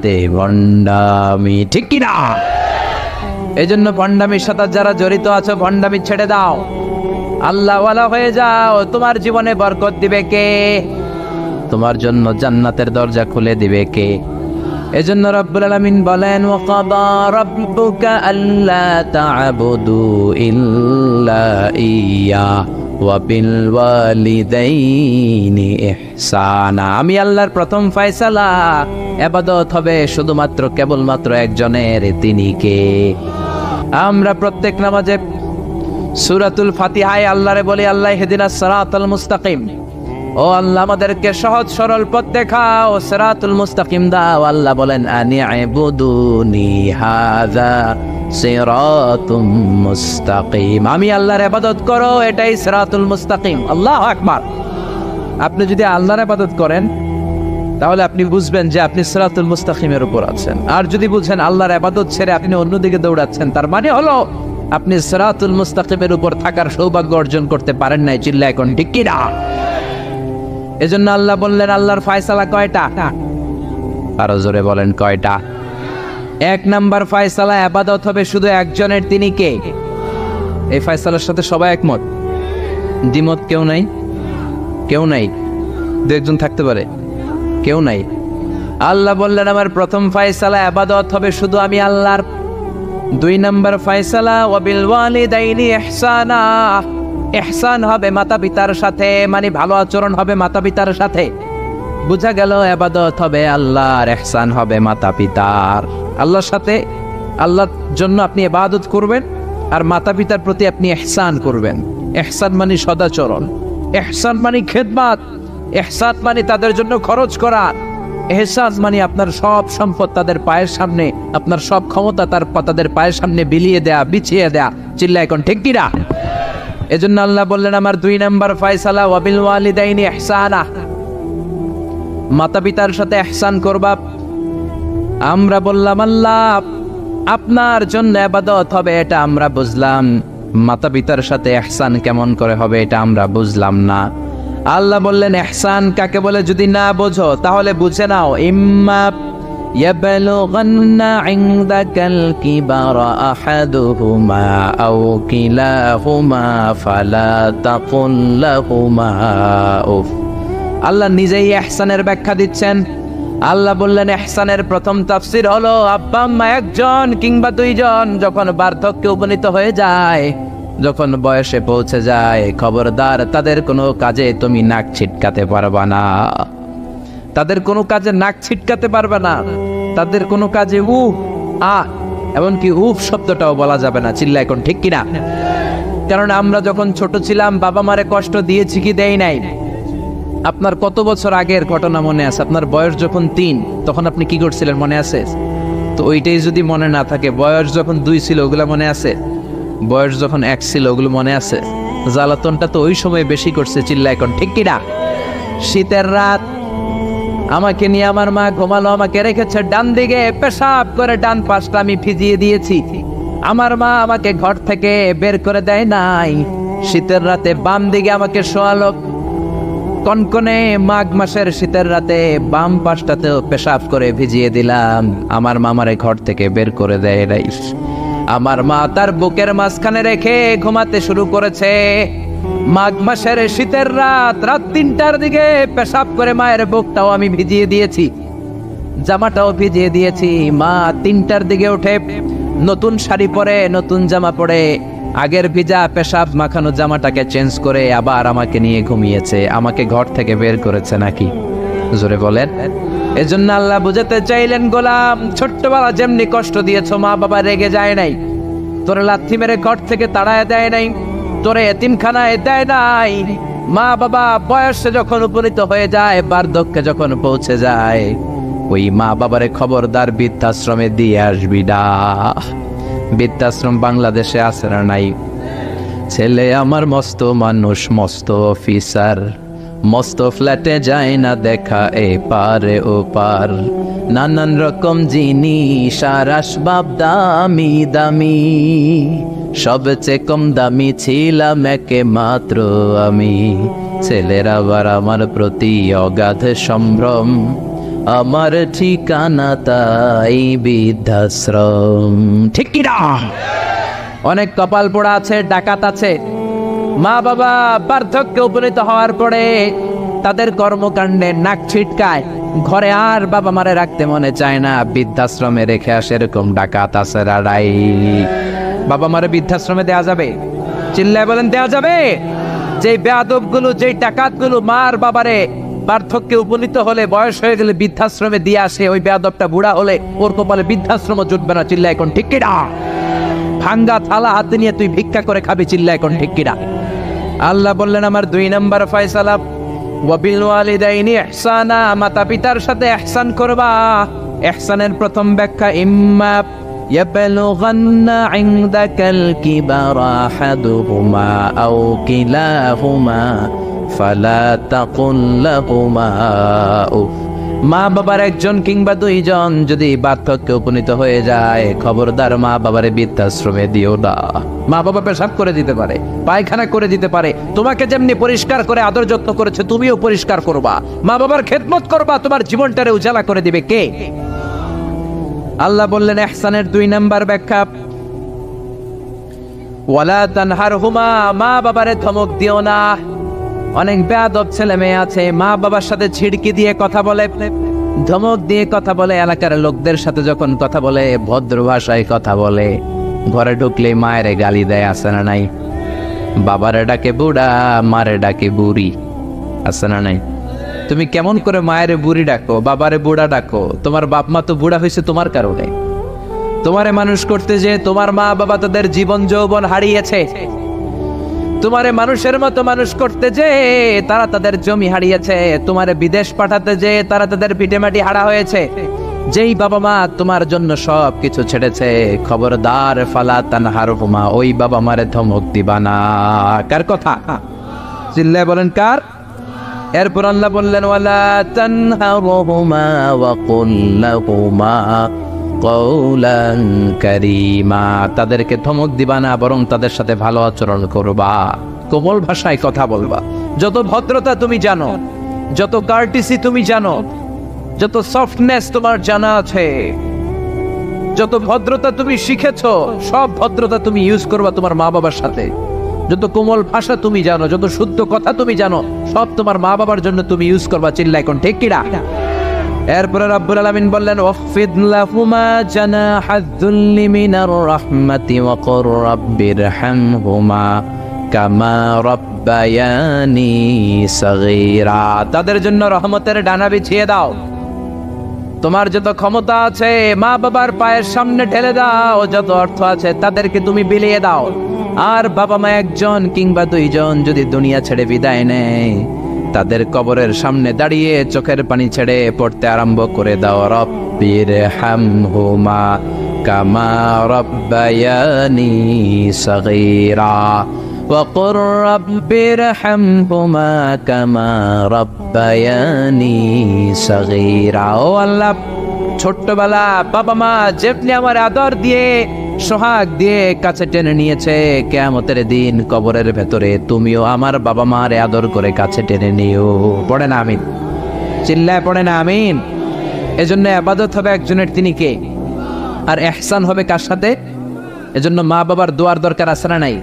দে ভণ্ডামি, ঠিক কি না? এই জন্য ভণ্ডামির সাথে যারা জড়িত আছো, ভণ্ডামি ছেড়ে দাও, আল্লাহওয়ালা হয়ে যাও। তোমার জীবনে বরকত দিবে কে? তোমার জন্য জান্নাতের দরজা খুলে দিবে কে? এজন্য রব্বুল আলামিন বলেন, ওয়াকাদা রাব্বুকা আল্লা তা'বুদু ইল্লা ইয়্যা ওয়া বিল ওয়ালিদাইনি ইহসানা। আমি আল্লাহর প্রথম ফয়সালা, ইবাদত হবে শুধুমাত্র কেবলমাত্র একজনের, তিনি কে? আমরা প্রত্যেক নামাজে সূরাতুল ফাতিহায় আল্লাহরে বলি, আল্লাহ ইহদিনাস সিরাতাল মুস্তাকিম, ও আল্লাহ আমাদেরকে সহজ সরল পথ দেখাও, সিরাতুল মুস্তাকিম দাও। আল্লাহ বলেন, আনি'বুদুনি হাযা সিরাতুম মুস্তাকিম, আমি আল্লাহর ইবাদত করো, এটাই সিরাতুল মুস্তাকিম। আল্লাহু আকবার। আপনি যদি আল্লাহর ইবাদত করেন তাহলে আপনি বুঝবেন যে আপনি সিরাতুল মুস্তাকিমের উপর আছেন। আর যদি বুঝেন আল্লাহর ইবাদত ছেড়ে আপনি অন্যদিকে দৌড়াচ্ছেন, তার মানে হলো আপনি সিরাতুল মুস্তাকিমের উপর থাকার সৌভাগ্য অর্জন করতে পারেন নাই। চিল্লা এখন ঠিক কি না? এজন্য আল্লাহ বললেন, আল্লাহর ফয়সালা কয়টা? আরো জোরে বলেন, কয়টা? এক নাম্বার ফয়সালা, ইবাদত হবে শুধু একজনের, তিনি কে? এই ফয়সালার সাথে সবাই একমত? দ্বিমত কেউ নাই? কেউ নাই? দু একজন থাকতে পারে, কেউ নাই। আল্লাহ বললেন, আমার প্রথম ফয়সালা, ইবাদত হবে শুধু আমি আল্লাহর। দুই নাম্বার ফয়সালা, ওয়া বিল ওয়ালিদাইনি ইহসানা, ইহসান হবে মাতা পিতার সাথে, মানে ভালো আচরণ হবে মাতা পিতার সাথে। বুঝা গেল, ইবাদত হবে আল্লাহর, ইহসান হবে মাতা পিতার। আল্লাহর সাথে, আল্লাহর জন্য আপনি ইবাদত করবেন, আর মাতা পিতার প্রতি আপনি ইহসান করবেন। ইহসান মানে সদাচরণ, ইহসান মানে খেদমত, ইহসান মানে তাদের জন্য খরচ করা, ইহসান মানে আপনার সব সম্পদ তাদের পায়ের সামনে, আপনার সব ক্ষমতা তাদের পায়ের সামনে বিলিয়ে দেয়া, বিছিয়ে দেয়া। চিল্লা এখন ঠিক কি না? এজন্য আল্লাহ বললেন, আমার দুই নাম্বার ফয়সালা, ওয়া বিল ওয়ালিদাইনি ইহসানা, মাতা পিতার সাথে ইহসান করবা। আমরা বললাম, আল্লাহ আপনার জন্য ইবাদত হবে, এটা আমরা বুঝলাম, মাতা পিতার সাথে ইহসান কেমন করে হবে এটা আমরা বুঝলাম না। আল্লাহ বললেন, ইহসান কাকে বলে যদি না বোঝো তাহলে বুঝে নাও, ইম্মা ইয়াবলুগান্না ইনদাকাল কিবারা আহাদুহুমা আও কিলাহুমা ফালা তাকুল লাহুমা উফ। আল্লাহ নিজেই ইহসানের ব্যাখ্যা দিচ্ছেন। আল্লাহ বললেন, ইহসানের প্রথম তাফসীর হলো, আব্বা আম্মা একজন কিংবা দুইজন যখন বার্ধক্যে উপনীত হয়ে যায়, যখন বয়সে পৌঁছে যায়, খবরদার তাদের কোনো কাজে তুমি নাক ছিটকাতে পারবা না, তাদের কোনো কাজে নাক ছিটকাতে পারবে না, তাদের কোনো কাজে এমনকি উফ শব্দটাও বলা যাবে না। চিল্লা এখন ঠিক কিনা? কারণ আমরা যখন ছোট ছিলাম বাবা মারে কষ্ট দিয়েছি কি দেই নাই? আপনার কত বছর আগের ঘটনা মনে আছে? আপনার বয়স যখন 3 তখন আপনি কি করছিলেন মনে আছে? তো ওইটাই যদি মনে না থাকে, বয়স যখন 2 ছিল ওগুলা মনে আছে? বয়স যখন 1 ছিল ওগুলো মনে আছে? জ্বালাতনটা তো ওই সময় বেশি করছে। চিল্লা এখন ঠিক কিনা? শীতের রাত, আমাকে নিয়ে আমার মা ঘুমালো, আমাকে রেখেছে ডান দিকে, পেশাব করে ডান পাশটা আমি ভিজিয়ে দিয়েছি। আমার মা আমাকে ঘর থেকে বের করে দেয় নাই, শীতের রাতে বাম দিকে আমাকে শোয়ালো। কনকনে মাঘ মাসের শীতের রাতে বাম পাশটাতেও পেশাব করে ভিজিয়ে দিলাম, আমার মা আমারে ঘর থেকে বের করে দেয় নাই। আমার মা তার বুকের মাঝখানে রেখে ঘুমাতে শুরু করেছে। মাঘ মাসের শীতের রাত 3টার দিকে পেশাব করে মায়ের বুকটাও আমি ভিজিয়ে দিয়েছি, জামাটাও ভিজিয়ে দিয়েছি। মা 3টার দিকে উঠে নতুন শাড়ি পরে, নতুন জামা পরে, আগের ভিজা পেশাব মাখানো জামাটাকে চেঞ্জ করে আবার আমাকে নিয়ে ঘুমিয়েছে। আমাকে ঘর থেকে বের করেছে নাকি? জোরে বলেন। এজন্য আল্লাহ বুঝাতে চাইলেন, গোলাম ছোট্টবেলা যেমনি কষ্ট দিয়েছো, মা বাবা রেগে যায় নাই, তোরে লাথি মেরে ঘর থেকে তাড়ায় দেয় নাই, তোরে এতিমখানায় দেয় নাই। মা বাবা বয়সে যখন উপনীত হয়ে যায়, বার্ধক্যে যখন পৌঁছে যায়, ওই মা বাবারে খবরদার বৃদ্ধাশ্রমে দিয়ে আসবি না। বৃদ্ধাশ্রম বাংলাদেশে আছে না নাই? ছেলে আমার মস্ত মানুষ, মস্ত অফিসার, মস্ত ফ্ল্যাটে যায় না দেখা এ পারে ও পার, নানান রকম জিনিস আর আসবাব দামি দামি, সবচেয়ে কম দামি ছিলাম একে মাত্র আমি। ছেলের আবার আমার প্রতি অগাধ সম্ভ্রম, আমার ঠিকানা তাই বৃদ্ধাশ্রম। ঠিক কি না? অনেক কপাল পোড়া আছে, ডাকাত আছে, মা বাবা বার্ধক্যে উপনীত হওয়ার পরে তাদের কর্মকাণ্ডে নাক ছিটকায়, ঘরে আর বাবা মারে রাখতে মনে চায় না, বৃদ্ধাশ্রমে রেখে আসে। এরকম ডাকাত আছে রাড়াই। বাবা মারে বৃদ্ধাশ্রমে দেয়া যাবে? চিল্লায় বলেন দেয়া যাবে? যেই বেয়াদব গুলো, যেই ডাকাত গুলো মার বাবারে বার্ধক্যে উপনীত হলে, বয়স হয়ে গেলে বৃদ্ধাশ্রমে দিয়ে আসে, ওই বেয়াদবটা বুড়া হলে ওর কপালে বৃদ্ধাশ্রম জুটবে না। চিল্লায় এখন ঠিক কিনা? ভাঙ্গা থালা হাতে নিয়ে তুই ভিক্ষা করে খাবি। চিল্লায় এখন ঠিক কিনা? আল্লাহ বললেন আমার 2 নম্বর ফয়সালা, ওয়াবিল ওয়ালিদাইনি ইহসানা, মাতা পিতার সাথে ইহসান করবা। ইহসানের প্রথম ব্যাখ্যা, ইম্মা ইয়াবলুগান্না ইনদাকাল কিবারা আহাদুহুমা আও কিলাহুমা ফালা তাকুল লাহুমা উফ। মা বাবার একজন কিংবা 2 জন যদি বার্ধক্যে উপনীত হয়ে যায়, খবরদার মা বাবারে বৃদ্ধাশ্রমে দিও না। মা বাবা পেশাব করে দিতে পারে, পায়খানা করে দিতে পারে, তোমাকে যেমনি পরিষ্কার করে আদর যত্ন করেছে তুমিও পরিষ্কার করবা, মা বাবার খেদমত করবা, তোমার জীবনটারে উজালা করে দিবে কে? আল্লাহ বললেন ইহসানের 2 নাম্বার ব্যাখ্যা, ওয়ালা তানহারহুমা, মা বাবারে ধমক দিও না। অনেক বেয়াদব ছেলে মেয়ে আছে, মা বাবার সাথে ঝিড়কি দিয়ে কথা বলে, ধমক দিয়ে কথা বলে, এলাকার লোকদের সাথে যখন কথা বলে ভদ্র ভাষায় কথা বলে, ঘরে ঢুকলে মায়েরে গালি দেয়, আছে না নাই? বাবারে ডাকে বুড়া, মারে ডাকে বুড়ি, আছে না নাই? তুমি কেমন করে মায়েরে বুড়ি ডাকো, বাবারে বুড়া ডাকো? তোমার বাপ মা তো বুড়া হয়েছে তোমার কারণে। তোমারে মানুষ করতে যে তোমার মা বাবা তাদের জীবন যৌবন হারিয়েছে, তোমারে মানুষের মতো মানুষ করতে যে তারা তাদের জমি হারিয়েছে, তোমারে বিদেশ পাঠাতে যে তারা তাদের ভিটেমাটি হারা হয়েছে। যেই বাবা মা তোমার জন্য সব কিছু ছেড়েছে, খবরদার ফালা তানহারহুমা, ওই বাবা মারে ধমক দিবা না। কার কথা? চিল্লায় বলেন কার? এরপর আল্লাহ বললেন ওয়ালা তানহারহুমা ওয়া কুল লাহুমা কওলান কারীমা, তাদেরকে ধমক দিবা না, বরং তাদের সাথে ভালো আচরণ করবা, কোমল ভাষায় কথা বলবা। যত ভদ্রতা তুমি জানো, যত কার্টিসি তুমি জানো, যত সফটনেস তোমার জানা আছে, যত ভদ্রতা তুমি শিখেছো, সব ভদ্রতা তুমি ইউজ করবা তোমার মা বাবার সাথে। যত কোমল ভাষা তুমি জানো, যত শুদ্ধ কথা তুমি জানো, সব তোমার মা বাবার জন্য তুমি ইউজ করবা। চিল্লায় কোন ঠিক কিনা? এরপরে রব্বুল আলামিন বললেন ওয়াফিদ লাহুমা জানাহায-যুল্লি মিনার রাহমাতি ওয়া কুর রাব্বিরহামহুমা কামা রাব্বায়ানি সাগীরা, তাদের জন্য রহমতের ডানা বিছিয়ে দাও। তোমার যত ক্ষমতা আছে মা বাবার পায়ের সামনে ঢেলে দাও, যত অর্থ আছে তাদেরকে তুমি বিলিয়ে দাও। আর বাবা মা 1 জন কিংবা 2 জন যদি দুনিয়া ছেড়ে বিদায় নেয়, তাদের কবরের সামনে দাঁড়িয়ে চোখের পানি ছেড়ে পড়তে আরম্ভ করে দাও, রব্বিরহামহুমা কামা রাব্বায়ানি সাগীরা ওয়া কুর রাব্বিরহামহুমা কামা রাব্বায়ানি সাগীরা। ও আল্লাহ, ছোট্টবেলা বাবা মা যেমনি আমার আদর দিয়ে সোহাগ দিয়ে কাছে টেনে নিয়েছে, কিয়ামতের দিন কবরের ভেতরে তুমিও আমার বাবা মারে আদর করে কাছে টেনে নিও। পড়ে না আমিন? চিল্লায় পড়ে না আমিন? এজন্য ইবাদত হবে একজনের, তিনি কে? আর ইহসান হবে কার সাথে? এজন্য মা বাবার দোয়ার দরকার আছে না নাই?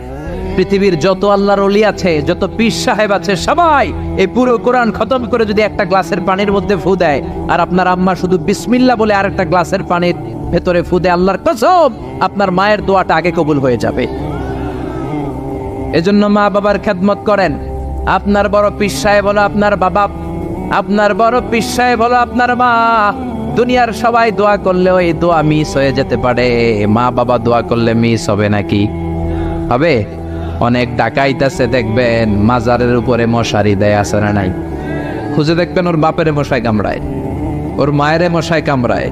পৃথিবীর যত আল্লাহর ওলি আছে, যত পীর সাহেব আছে, সবাই এই পুরো কোরআন খতম করে যদি একটা গ্লাসের পানির মধ্যে ফু দেয়, আর আপনার আম্মা শুধু বিসমিল্লাহ বলে আরেকটা গ্লাসের পানির ভেতরে ফু দেয়, আল্লাহর কসম আপনার মায়ের দোয়াটা আগে কবুল হয়ে যাবে। এজন্য মা বাবার খেদমত করেন। আপনার বড় পীর সাহেব হলো আপনার বাবা, আপনার বড় পীর সাহেব হলো আপনার মা। দুনিয়ার সবাই দোয়া করলে ওই দোয়া মিস হয়ে যেতে পারে, মা বাবা দোয়া করলে মিস হবে নাকি? হবে? অনেক ডাকাইত আছে দেখবেন মাজারের উপরে মশারি দেয়, আছে না নাই? খুঁজে দেখবেন ওর বাপেরে মশাই কামড়ায়, ওর মায়েরে মশাই কামড়ায়,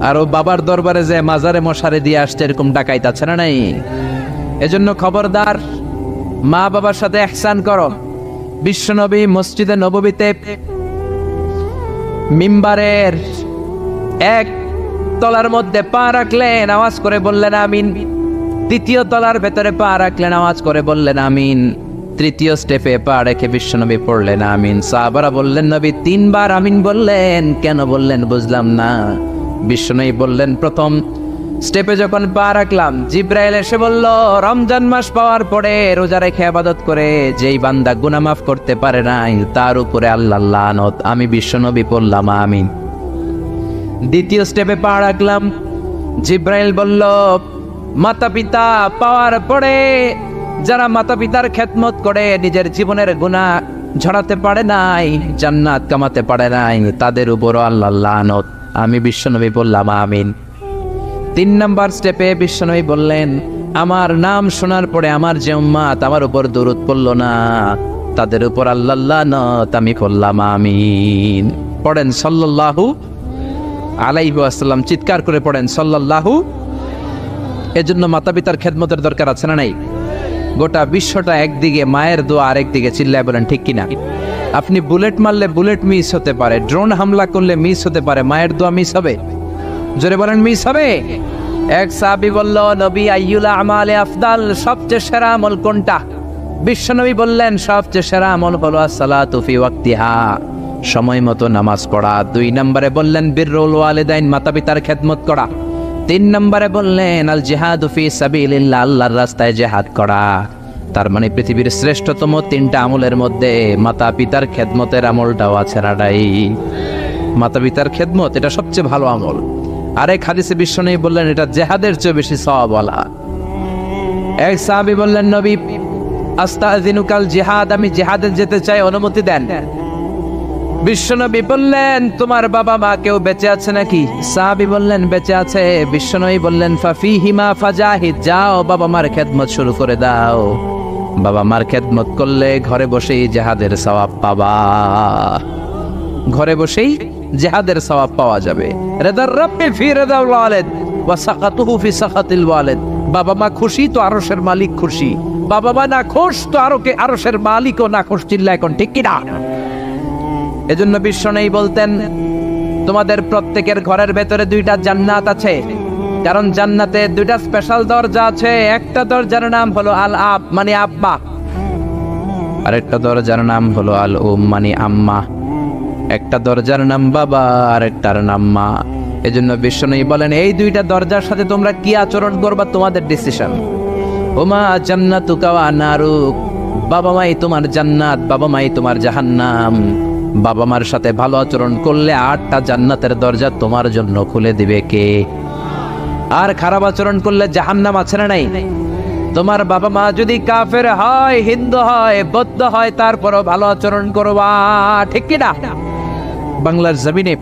আর ও বাবার দরবারে যে মাজারে মশারি দিয়ে আসছে, এরকম ডাকাইত আছে না নাই? এজন্য খবরদার, মা বাবার সাথে ইহসান করো। বিশ্বনবী মসজিদে নববীতে মিম্বারের এক তলার মধ্যে পা রাখলেন, আওয়াজ করে বললেন আমিন। দ্বিতীয় তলার ভেতরে পা রাখলেন, আওয়াজ করে বললেন আমিন। তৃতীয় স্টেপে পা রেখে বিশ্বনবী পড়লেন আমিন। সাহাবারা বললেন নবী 3 বার আমিন বললেন, কেন বললেন বুঝলাম না। বিশ্বনবী বললেন প্রথম স্টেপে যখন পা রাখলাম, জিব্রাইল এসে বলল রমজান মাস পাওয়ার পরে রোজা রেখে ইবাদত করে যেই বান্দা গুনাহ মাফ করতে পারে নাই তার উপরে আল্লাহর লানত। আমি বিশ্বনবী পড়লাম আমিন। দ্বিতীয় স্টেপে পা রাখলাম, জিব্রাইল বলল মাতা পিতা পাওয়ার পরে যারা মাতা পিতার খেদমত করে নিজের জীবনের গুনাহ ঝরাতে পারে নাই, জান্নাত কামাতে পারে নাই, তাদের উপরও আল্লাহর লানত। আমি বিশ্বনবী বললাম আমিন। 3 নাম্বার স্টেপে বিশ্বনবী বললেন আমার নাম শোনার পরে আমার যে উম্মত আমার উপর দরুদ পড়ল না তাদের উপর আল্লাহর লানত। আমি বললাম আমিন। পড়েন সাল্লাল্লাহু আলাইহি ওয়াসাল্লাম, চিৎকার করে পড়েন সাল্লাল্লাহু। এজন্য মাতা পিতার খেদমতের দরকার আছে না নাই? গোটা বিশ্বটা একদিকে, মায়ের দোয়া আরেকদিকে। চিল্লায় বলেন ঠিক কিনা? আপনি বুলেট মারলে বুলেট মিস হতে পারে, ড্রোন হামলা করলে মিস হতে পারে, মায়ের দোয়া মিস হবে? জোরে বলেন মিস হবে? এক সাহাবী বলল নবী আইয়ুল আমালে আফদাল, সবচেয়ে সেরা আমল কোনটা? বিশ্বনবী বললেন সবচেয়ে সেরা আমল হলো আসসালাতু ফি ওয়াক্তিহা, সময় মতো নামাজ পড়া। 2 নম্বরে বললেন বিররুল ওয়ালিদাইন, মাতা পিতার খেদমত করা। 3 নম্বরে বললেন আল জিহাদু ফি সাবিলিল্লাহ, আল্লাহর রাস্তায় জিহাদ করা। তার মানে পৃথিবীর শ্রেষ্ঠতম 3টা আমলের মধ্যে মাতা পিতার খেদমতের আমলটাও আছে না নাই? মাতা পিতার খেদমত এটা সবচেয়ে ভালো আমল। আরেক হাদিসে বিশ্বনবী বললেন এটা জিহাদের চেয়ে বেশি সওয়াবওয়ালা। এক সাহাবী বললেন নবী আস্তাযিনুকাল জিহাদ, আমি জিহাদে যেতে চাই, অনুমতি দেন। বিশ্বনবী বললেন তোমার বাবা মা কেউ বেঁচে আছে নাকি? সাহাবী বললেন বেঁচে আছে। বিশ্বনবী বললেন ফাফিহিমা ফাজাহিদ, যাও বাবা মার খেদমত শুরু করে দাও। বাবা মার খেদমত করলে ঘরে বসেই জিহাদের সওয়াব পাবা, ঘরে বসেই জিহাদের সওয়াব পাওয়া যাবে। রিদার রাব্বি ফি রিদাল ওয়ালিদ ওয়া সাকাতুহু ফি সাকাতিল ওয়ালিদ, বাবা মা খুশি তো আরশের মালিক খুশি, বাবা মা না খুশ তো আরশের মালিকও না খুশ। চিল্লা এখন ঠিক কি না? এজন্য বিশ্বনবী বলতেন তোমাদের প্রত্যেকের ঘরের ভেতরে 2টা জান্নাত আছে, কারণ জান্নাতে 2টা স্পেশাল দরজা আছে। একটা দরজার নাম হলো আল আব মানে আব্বা, আরেকটা দরজার নাম হলো আল উম মানে আম্মা। একটা দরজার নাম বাবা, আরেকটার নাম মা। এজন্য বিশ্বনবী বলেন এই 2টা দরজার সাথে তোমরা কি আচরণ করবা তোমাদের ডিসিশন। ওমা জান্নাতুকা ওয়া নারুক, বাবা মাই তোমার জান্নাত, বাবা মাই তোমার জাহান্নাম। বাবা মার সাথে ভালো আচরণ করলে 8টা জান্নাতের দরজা তোমার জন্য খুলে দিবে কে? আর খারাপ আচরণ করলে জাহান্নাম আছে না নাই? তোমার বাবা মা যদি কাফের হয়, হিন্দু হয়, বৌদ্ধ হয়, তারপরও ভালো আচরণ করবা, ঠিক কি না? বাংলার জমিনে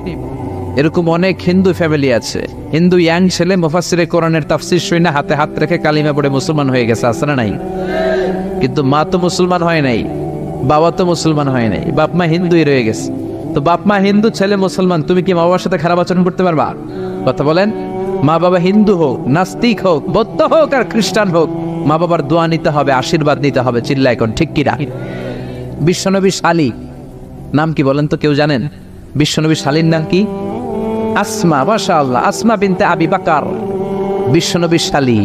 এরকম অনেক হিন্দু ফ্যামিলি আছে, হিন্দু ইয়াং ছেলে মুফাসসিরে কোরআনের তাফসীর শুনে হাতে হাত রেখে কালিমা পড়ে মুসলমান হয়ে গেছে, আছে না নাই? কিন্তু মা তো মুসলমান হয় নাই, বাবা তো মুসলমান হয় নাই, বাপ মা হিন্দুই রয়ে গেছে। তো বাপ মা হিন্দু, ছেলে মুসলমান, তুমি কি মা বাবার সাথে খারাপ আচরণ করতে পারবা? কথা বলেন। মা বাবা হিন্দু হোক, নাস্তিক হোক, বৌদ্ধ হোক আর খ্রিস্টান হোক, মা বাবার দোয়া নিতে হবে, আশীর্বাদ নিতে হবে। চিল্লা এখন ঠিক কি না? বিশ্বনবী শালী নাম কি বলেন তো? কেউ জানেন বিশ্বনবী শালীর নাম কি? আসমা। মাশাআল্লাহ, আসমা বিনতে আবি বকর বিশ্বনবী শালী।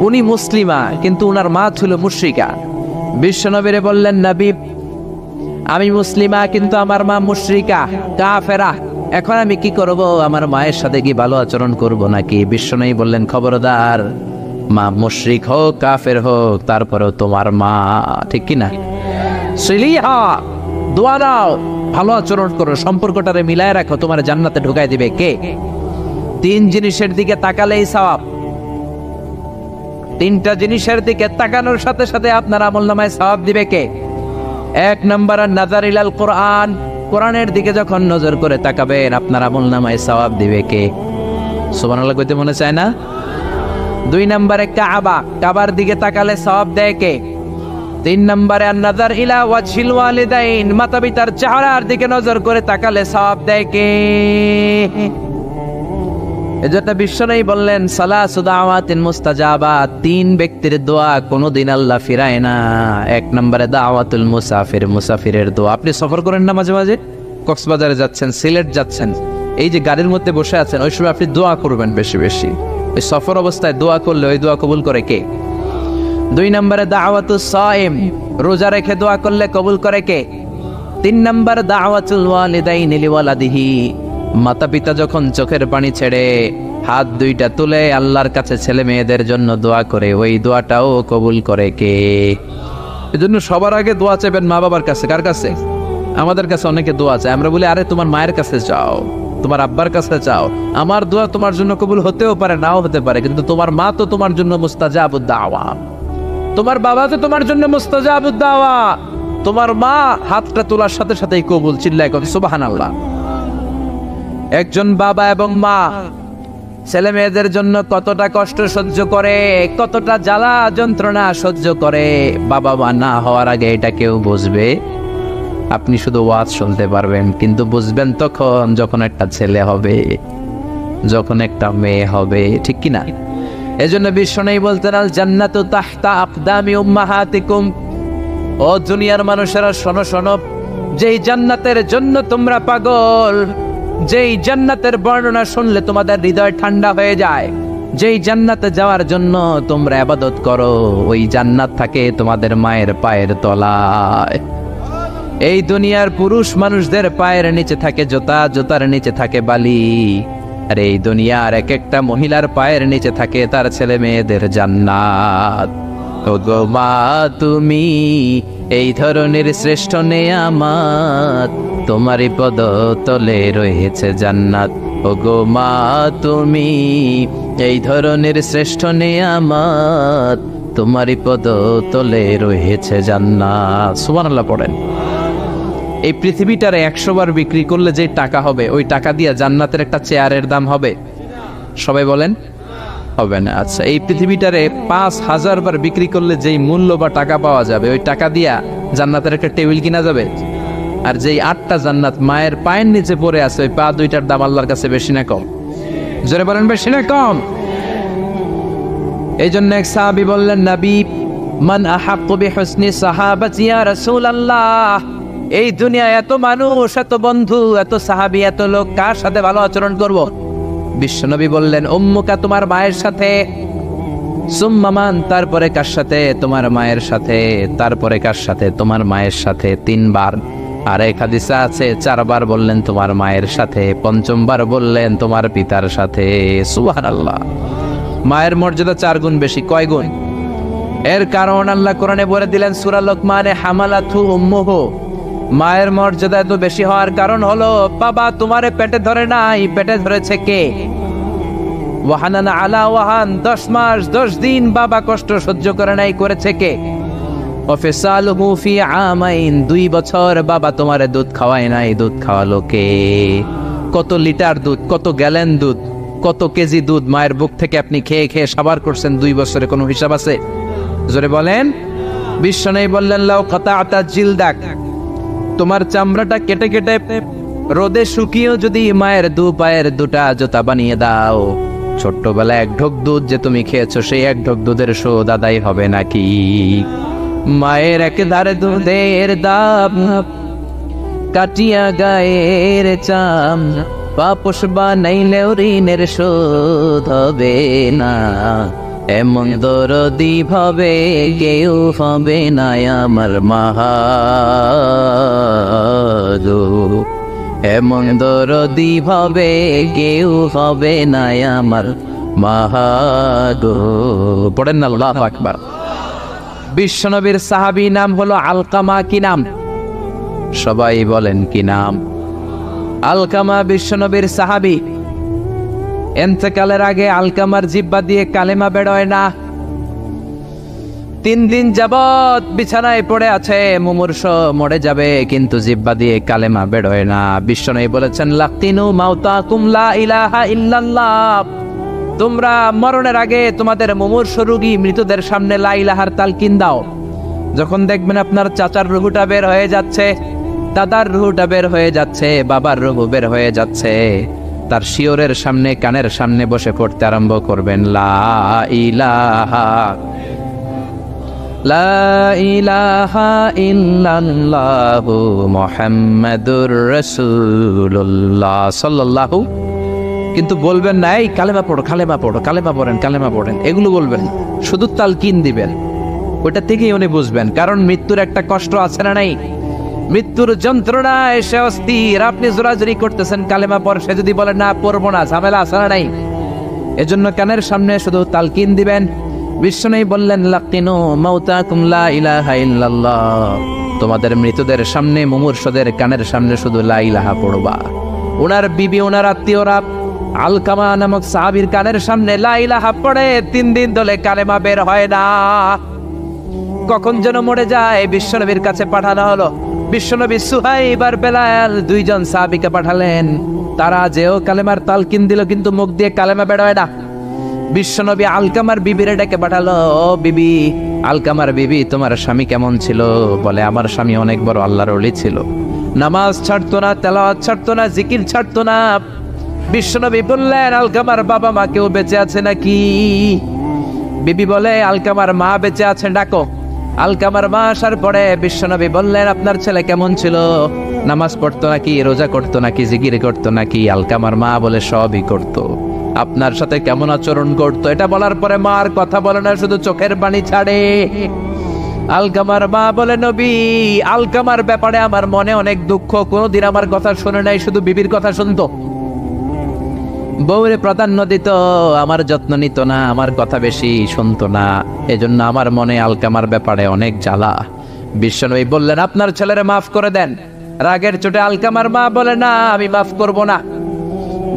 উনি মুসলিমা কিন্তু উনার মা ছিল মুশরিকা। বিশ্বনবীরে বললেন নবী আমি মুসলিমা কিন্তু আমার মা মুশরিকা কাফেরা, এখন আমি কি করব? আমার মায়ের সাথে কি ভালো আচরণ করব নাকি? বিশ্বনবী বললেন খবরদার, মা মুশরিক হোক কাফের হোক তারপরেও তোমার মা, ঠিক কি না? সিলিহা, দোয়া দাও, ভালো আচরণ করো, সম্পর্কটারে মিলায় রাখো, তোমার জান্নাতে ঢুকাই দিবে কে? 3 জিনিসের দিকে তাকালেই সওয়াব। 3টা জিনিসের দিকে তাকানোর সাথে সাথে আপনার আমলনামায় সওয়াব দিবে কে? 1 নাম্বার নাযার ইলাল কোরআন, কোরআনের দিকে যখন নজর করে তাকাবেন আপনার আমলনামায় সওয়াব দিবে কে? সুবহানাল্লাহ কইতে মনে চায় না? 2 নম্বরে কাবা, কাবার দিকে তাকালে সওয়াব দেয় কে? 3 নম্বরে নাযার ইলা ওয়াজহিল ওয়ালিদাইন, মাতা পিতার চেহারার দিকে নজর করে তাকালে সওয়াব দেয় কে? এজন্য বিশ্বনবী বললেন সালাসু দাওয়াতিন মুস্তাজাবাত, তিন ব্যক্তির দোয়া কোনোদিন আল্লাহ ফিরায় না। এক নম্বরে দাওয়াতুল মুসাফির, মুসাফিরের দোয়া। আপনি সফর করেন না মাঝে মাঝে, কক্সবাজারে যাচ্ছেন, সিলেট যাচ্ছেন, এই যে গাড়ির মধ্যে বসে আছেন, ওই সময় আপনি দোয়া করবেন বেশি বেশি। ওই সফর অবস্থায় দোয়া করলে ওই দোয়া কবুল করে কে? দুই নম্বরে দাওয়াতুস সাইম, রোজা রেখে দোয়া করলে কবুল করে কে? তিন নম্বর দাওয়াতুল ওয়ালিদাইনি লিওয়ালাদিহি, মাতা পিতা যখন চোখের পানি ছেড়ে হাত দুইটা তুলে আল্লাহর কাছে ছেলে মেয়েদের জন্য দোয়া করে, ওই দোয়াটাও কবুল করে কে? এজন্য সবার আগে দোয়া চাইবেন মা বাবার কাছে। কার কাছে? আমাদের কাছে অনেকে দোয়া চায়, আমরা বলি আরে তোমার মায়ের কাছে চাও, তোমার আব্বার কাছে চাও। আমার দোয়া তোমার জন্য কবুল হতেও পারে, নাও হতে পারে, কিন্তু তোমার মা তো তোমার জন্য মুস্তাজাবুদ দাওয়া, তোমার বাবা তো তোমার জন্য মুস্তাজাবুদ দাওয়া। তোমার মা হাতটা তোলার সাথে সাথেই কবুল। চিল্লায় কত সুবহানাল্লাহ। একজন বাবা এবং মা ছেলে মেয়েদের জন্য কতটা কষ্ট সহ্য করে, কতটা জ্বালা যন্ত্রণা সহ্য করে, বাবা মা না হওয়ার আগে এটা কেউ বুঝবে? আপনি শুধু ওয়াজ শুনতে পারবেন, কিন্তু বুঝবেন তখন যখন একটা ছেলে হবে, যখন একটা মেয়ে হবে, ঠিক কিনা? এজন্য বিশ্বনবী বলতেন আল জান্নাতু তাহতা আকদামি উম্মাহাতিকুম। ও দুনিয়ার মানুষেরা শোনো শোনো, যেই জান্নাতের জন্য তোমরা পাগল, যেই জান্নাতের বর্ণনা শুনলে তোমাদের হৃদয় ঠান্ডা হয়ে যায়, যেই জান্নাতে যাওয়ার জন্য তোমরা ইবাদত করো, ওই জান্নাত থাকে তোমাদের মায়ের পায়ের তলায়। এই দুনিয়ার পুরুষ মানুষদের পায়ের নিচে থাকে জুতা, জুতার নিচে থাকে বালি, আর এই দুনিয়ার এক একটা মহিলার পায়ের নিচে থাকে তার ছেলে মেয়েদের জান্নাত। ওগো মা তুমি এই ধরনের শ্রেষ্ঠ নেয়ামত, তোমারই পদ তলে রয়েছে জান্নাত। ওগো মা তুমি এই ধরনের শ্রেষ্ঠ নেয়ামত, তোমারই পদ তলে রয়েছে জান্নাত। সুবহানাল্লাহ পড়েন। এই পৃথিবীটারে 100 বার বিক্রি করলে যে টাকা হবে, ওই টাকা দিয়ে জান্নাতের একটা চেয়ারের দাম হবে? সবাই বলেন হবে না। আচ্ছা, এই পৃথিবীটারে 5000 বার বিক্রি করলে যেই মূল্য বা টাকা পাওয়া যাবে, ওই টাকা দিয়া জান্নাতের একটা টেবিল কিনা যাবে? আর যেই 8টা জান্নাত মায়ের পায়ের নিচে পড়ে আছে, ওই পা দুইটার দাম আল্লাহর কাছে বেশি না কম? জোরে বলেন বেশি না কম? এই জন্য এক সাহাবী বললেন, নবী মান আহাক্কু বিহুসনি সাহাবাতি ইয়া রাসূলুল্লাহ, এই দুনিয়া এত মানুষ, এত বন্ধু, এত সাহাবী, এত লোক, কার সাথে ভালো আচরণ করব? বিশ্বনবী বললেন উম্মুকা, তোমার মায়ের সাথে, সুম্মা মান, তারপরে কার সাথে? তোমার মায়ের সাথে, তারপরে কার সাথে? তোমার মায়ের সাথে। 3 বার। আর এক হাদিসে আছে 4 বার বললেন তোমার মায়ের সাথে, 5ম বার বললেন তোমার পিতার সাথে। সুবহানাল্লাহ। মায়ের মর্যাদা 4 গুণ বেশি। কয় গুণ? এর কারণ আল্লাহ কোরআনে বলে দিলেন সূরা লোকমানে, হামালাতহু উম্মুহু, মায়ের মর্যাদা এত বেশি হওয়ার কারণ হলো বাবা তোমারে পেটে ধরে নাই, পেটে ধরেছে কে? ওয়াহানানা আলা ওয়াহান, 10 মাস 10 দিন বাবা কষ্ট সহ্য করে নাই, করেছে কে? ওয়াফিসালুহু ফি আমাইন, 2 বছর বাবা তোমারে দুধ খাওয়ায় নাই, দুধ খাওয়ালো কে? কত লিটার দুধ, কত গ্যালন দুধ, কত কেজি দুধ মায়ের বুক থেকে আপনি খেয়ে খেয়ে সাবার করছেন 2 বছরে, কোনো হিসাব আছে? জোরে বলেন। বিশ্বনবী বললেন লাউ কাতাআতা জিলদাক, তোমার চামড়াটা কেটে কেটে রোদে শুকিয়েও যদি মায়ের 2 পায়ের 2টা জুতা বানিয়ে দাও, ছোট্টবেলায় 1 ঢোক দুধ যে তুমি খেয়েছো, সেই 1 ঢোক দুধের শোধ আদায় হবে নাকি? মায়ের একেধারে দুধের দাম, কাটিয়া গায়ের চাম, পাপস বানাইলেও ঋণের শোধ হবে না। এমন দরদি ভাবে কেউ হবে না আমার মাহাদো, এমন দরদি ভাবে কেউ হবে না আমার মাহাদো। পড়েন না আল্লাহু আকবার। বিশ্বনবীর সাহাবী নাম হলো আলকামা। কি নাম? সবাই বলেন কি নাম? আলকামা বিশ্বনবীর সাহাবী। ইন্তেকালের আগে আলকামার জিহ্বা দিয়ে কালেমা বেরোয় না। 3 দিন যাবত বিছানায় পড়ে আছে, মুমূর্ষ, মরে যাবে, কিন্তু জিহ্বা দিয়ে কালেমা বেরোয় না। বিশ্বনবী বলেছেন লাকিনু মাউতাকুম লা ইলাহা ইল্লাল্লাহ, তোমরা মরণের আগে তোমাদের মুমূর্ষ রোগী মৃতদের সামনে লা ইলাহার তালকিন দাও। যখন দেখবেন আপনার চাচার রুহুটা বের হয়ে যাচ্ছে, দাদার রুহুটা বের হয়ে যাচ্ছে, বাবার রুহু বের হয়ে যাচ্ছে, তার শিওরের সামনে, কানের সামনে বসে পড়তে আরম্ভ করবেন, লা ইলাহা লা ইলাহা ইল্লাল্লাহু মুহাম্মাদুর রাসূলুল্লাহ সাল্লাল্লাহু। কিন্তু বলবেন না এই কালেমা পড়ো, কালেমা পড়ো, কালেমা পড়েন, কালেমা পড়েন, এগুলো বলবেন, শুধু তালকিন দিবেন। ওটা থেকেই উনি বুঝবেন, কারণ মৃত্যুর একটা কষ্ট আছে না নাই? মৃত্যুর যন্ত্রণা এসে অস্থির, আপনি জোরাজুরি করতেছেন কালেমা পড়, সে যদি বলে না পড়বো না, ঝামেলা আছে না নাই? এজন্য কানের সামনে শুধু তালকিন দিবেন। বিশ্বনবী বললেন, লাকিনু মাউতাকুম লা ইলাহা ইল্লাল্লাহ, তোমাদের মৃতদের সামনে, মুমূর্ষদের কানের সামনে শুধু লা ইলাহা পড়বা। ওনার বিবি, ওনার আত্মীয়রা আলকামা নামক সাহাবীর কানের সামনে লা ইলাহা পড়ে 3 দিন ধরে কালেমা বের হয় না। কখন যেন মরে যায়, বিশ্বনবীর কাছে পাঠানো হলো। বিশ্বনবী সুহাইব আর বেলাল 2 জন সাহাবীকে পাঠালেন, তারা যেও কালেমার তালকিন দিল, কিন্তু মুখ দিয়ে কালেমা বের হয় না। বিশ্বনবী আলকামার বিবিরে ডেকে পাঠালো, বিবি, আলকামার বিবি, তোমার স্বামী কেমন ছিল? বলে, আমার স্বামী অনেক বড় আল্লাহর ওলি ছিল, নামাজ ছাড়তো না, তেলাওয়াত ছাড়তো না, জিকির ছাড়তো না। বিশ্বনবী বললেন, আলকামার বাবা মা কেউ বেঁচে আছে নাকি? বিবি বলে, আলকামার মা বেঁচে আছেন, ডাকো। আলকামার মা আসার পরে বিশ্বনবী বললেন, আপনার ছেলে কেমন ছিল? নামাজ পড়তো নাকি, রোজা করতো নাকি, জিকির করতো নাকি? আলকামার মা বলে, সবই করতো। আপনার সাথে কেমন আচরণ করতো? এটা বলার পরে মা আর কথা বলে না, শুধু চোখের পানি ছাড়ে। আলকামার মা বলে, নবী, আলকামার ব্যাপারে আমার মনে অনেক দুঃখ, কোনোদিন আমার কথা শুনে নাই, শুধু বিবির কথা শুনতো, বউরে প্রাধান্য দিত, আমার যত্ন নিত না, আমার কথা বেশি শুনতো না, এজন্য আমার মনে আলকামার ব্যাপারে অনেক জ্বালা। বিশ্বনবী বললেন, আপনার ছেলেরে মাফ করে দেন। রাগের চোটে আলকামার মা বলে, না, আমি মাফ করব না।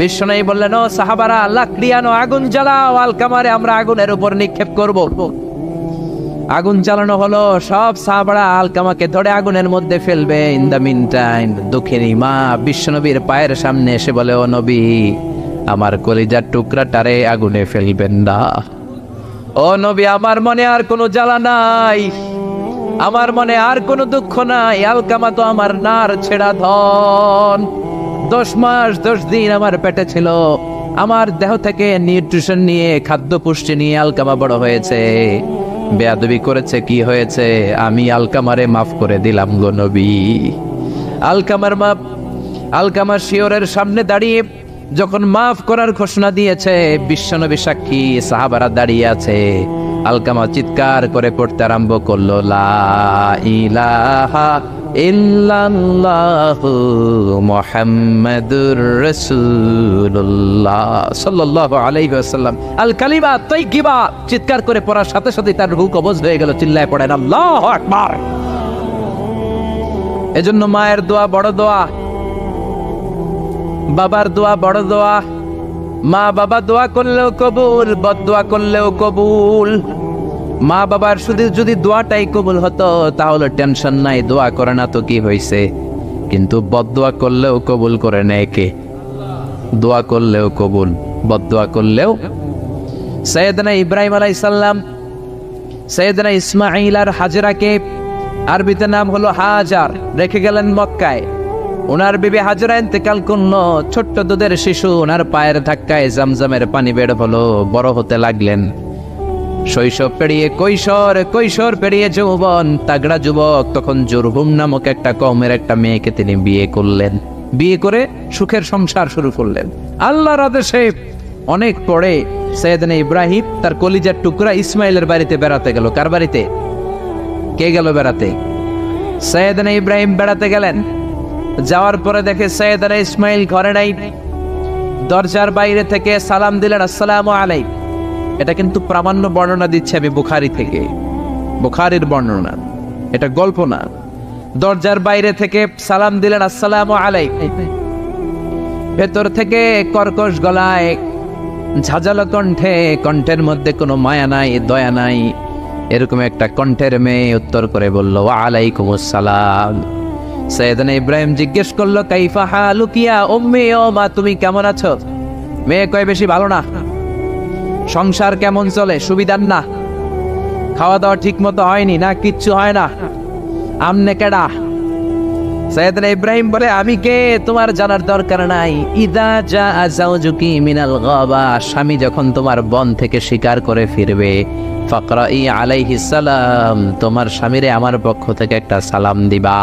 বিশ্বনবী বললেন, ও সাহাবারা, লাকড়ি আনো, আগুন জ্বালাও, আলকামারে আমরা আগুনের উপর নিক্ষেপ করব। আগুন জ্বালানো হলো, সব সাহাবারা আলকামাকে ধরে আগুনের মধ্যে ফেলবে। ইন দ্য মিন টাইম দুঃখিনী মা বিশ্বনবীর পায়ের সামনে এসে বলে, ও নবী, আমার কলিজার টুকরাটারে আগুনে ফেলবেন না। ও নবী, আমার মনে আর কোনো জ্বালা নাই, আমার মনে আর কোনো দুঃখ নাই, আলকামা তো আমার নার ছেড়া ধন। 10 মাস 10 দিন আমার পেটে ছিল, আমার দেহ থেকে নিউট্রিশন নিয়ে, খাদ্য পুষ্টি নিয়ে আলকামা বড় হয়েছে। বেয়াদবি করেছে, কি হয়েছে? আমি আলকামারে মাফ করে দিলাম গো নবী। আলকামার মা, আলকামার শিওরের সামনে দাঁড়িয়ে যখন মাফ করার ঘোষণা দিয়েছে, বিশ্বনবী সাক্ষী, সাহাবারা দাঁড়িয়ে আছে। আলকামা চিৎকার করে পড়তে আরম্ভ করলো, লা ইলাহা ইল্লাল্লাহু মুহাম্মাদুর রাসূলুল্লাহ সাল্লাল্লাহু আলাইহি ওয়াসাল্লাম। আল কালিমা তাইয়্যিবা চিৎকার করে পড়ার সাথে সাথে তার রূহ কবজ হয়ে গেল। চিল্লায় পড়েন, আল্লাহু আকবার। এজন্য মায়ের দোয়া বড় দোয়া, বাবার দোয়া বড় দোয়া। মা বাবা দোয়া করলেও কবুল, বদদোয়া করলেও কবুল। মা বাবার শুধু যদি দোয়াটাই কবুল হতো তাহলে টেনশন নাই, দোয়া করে না তো কি হয়েছে। কিন্তু বদদোয়া করলেও কবুল করে নেয় কে? দোয়া করলেও কবুল, বদদোয়া করলেও। সৈয়দনা ইব্রাহিম আলাইহিস সালাম সৈয়দনা ইসমাঈল আর হাজরাকে, আরবিতে নাম হলো হাজার, রেখে গেলেন মক্কায়। ওনার বিবি হাজরা ইন্তেকাল করলো, ছোট্ট দুধের শিশু, ওনার পায়ের ধাক্কায় জামজামের পানি বের হলো, বড় হতে লাগলেন। শৈশব পেরিয়ে কৈশোর, কৈশোর পেরিয়ে যৌবন, তাগড়া যুবক। তখন জুরহুম নামক একটা কওমের একটা মেয়েকে তিনি বিয়ে করলেন। বিয়ে করে সুখের সংসার শুরু করলেন আল্লাহর আদেশে। অনেক পরে সৈয়দনা ইব্রাহিম তার কলিজার টুকরা ইসমাইলের বাড়িতে বেড়াতে গেল। কার বাড়িতে? কে গেল বেড়াতে? সৈয়দনা ইব্রাহিম বেড়াতে গেলেন। যাওয়ার পরে দেখে সৈয়দনা ইসমাইল ঘরে নাই। দরজার বাইরে থেকে সালাম দিলেন, আসসালামু আলাইকুম। এটা কিন্তু প্রামাণ্য বর্ণনা দিচ্ছে আমি বুখারী থেকে, বুখারীর বর্ণনা, এটা গল্প না। দরজার বাইরে থেকে সালাম দিলেন, আসসালামু আলাইকুম। ভেতর থেকে কর্কশ গলায়, ঝাঁঝালো কণ্ঠে, কণ্ঠের মধ্যে কোনো মায়া নাই, দয়া নাই, এরকম একটা কণ্ঠের মেয়ে উত্তর করে বলল, ওয়া আলাইকুমুস সালাম। সৈয়দনা ইব্রাহিম জিজ্ঞেস করলো, কাইফা হালুকিয়া উম্মি, ও মা তুমি কেমন আছো? মেয়ে কয়, বেশি ভালো না। সংসার কেমন চলে? সুবিধার না? খাওয়া দাওয়া ঠিক মতো হয়নি না? কিচ্ছু হয় না? আমনে কেডা? সাইয়েদনা ইব্রাহিম বলে, আমি কে তোমার জানার দরকার নাই। ইদা জা আযাউজুকি মিনাল গাবা, স্বামী যখন তোমার বন থেকে শিকার করে ফিরবে, ফাকরাই আলাইহিস সালাম, তোমার স্বামীরে আমার পক্ষ থেকে একটা সালাম দিবা।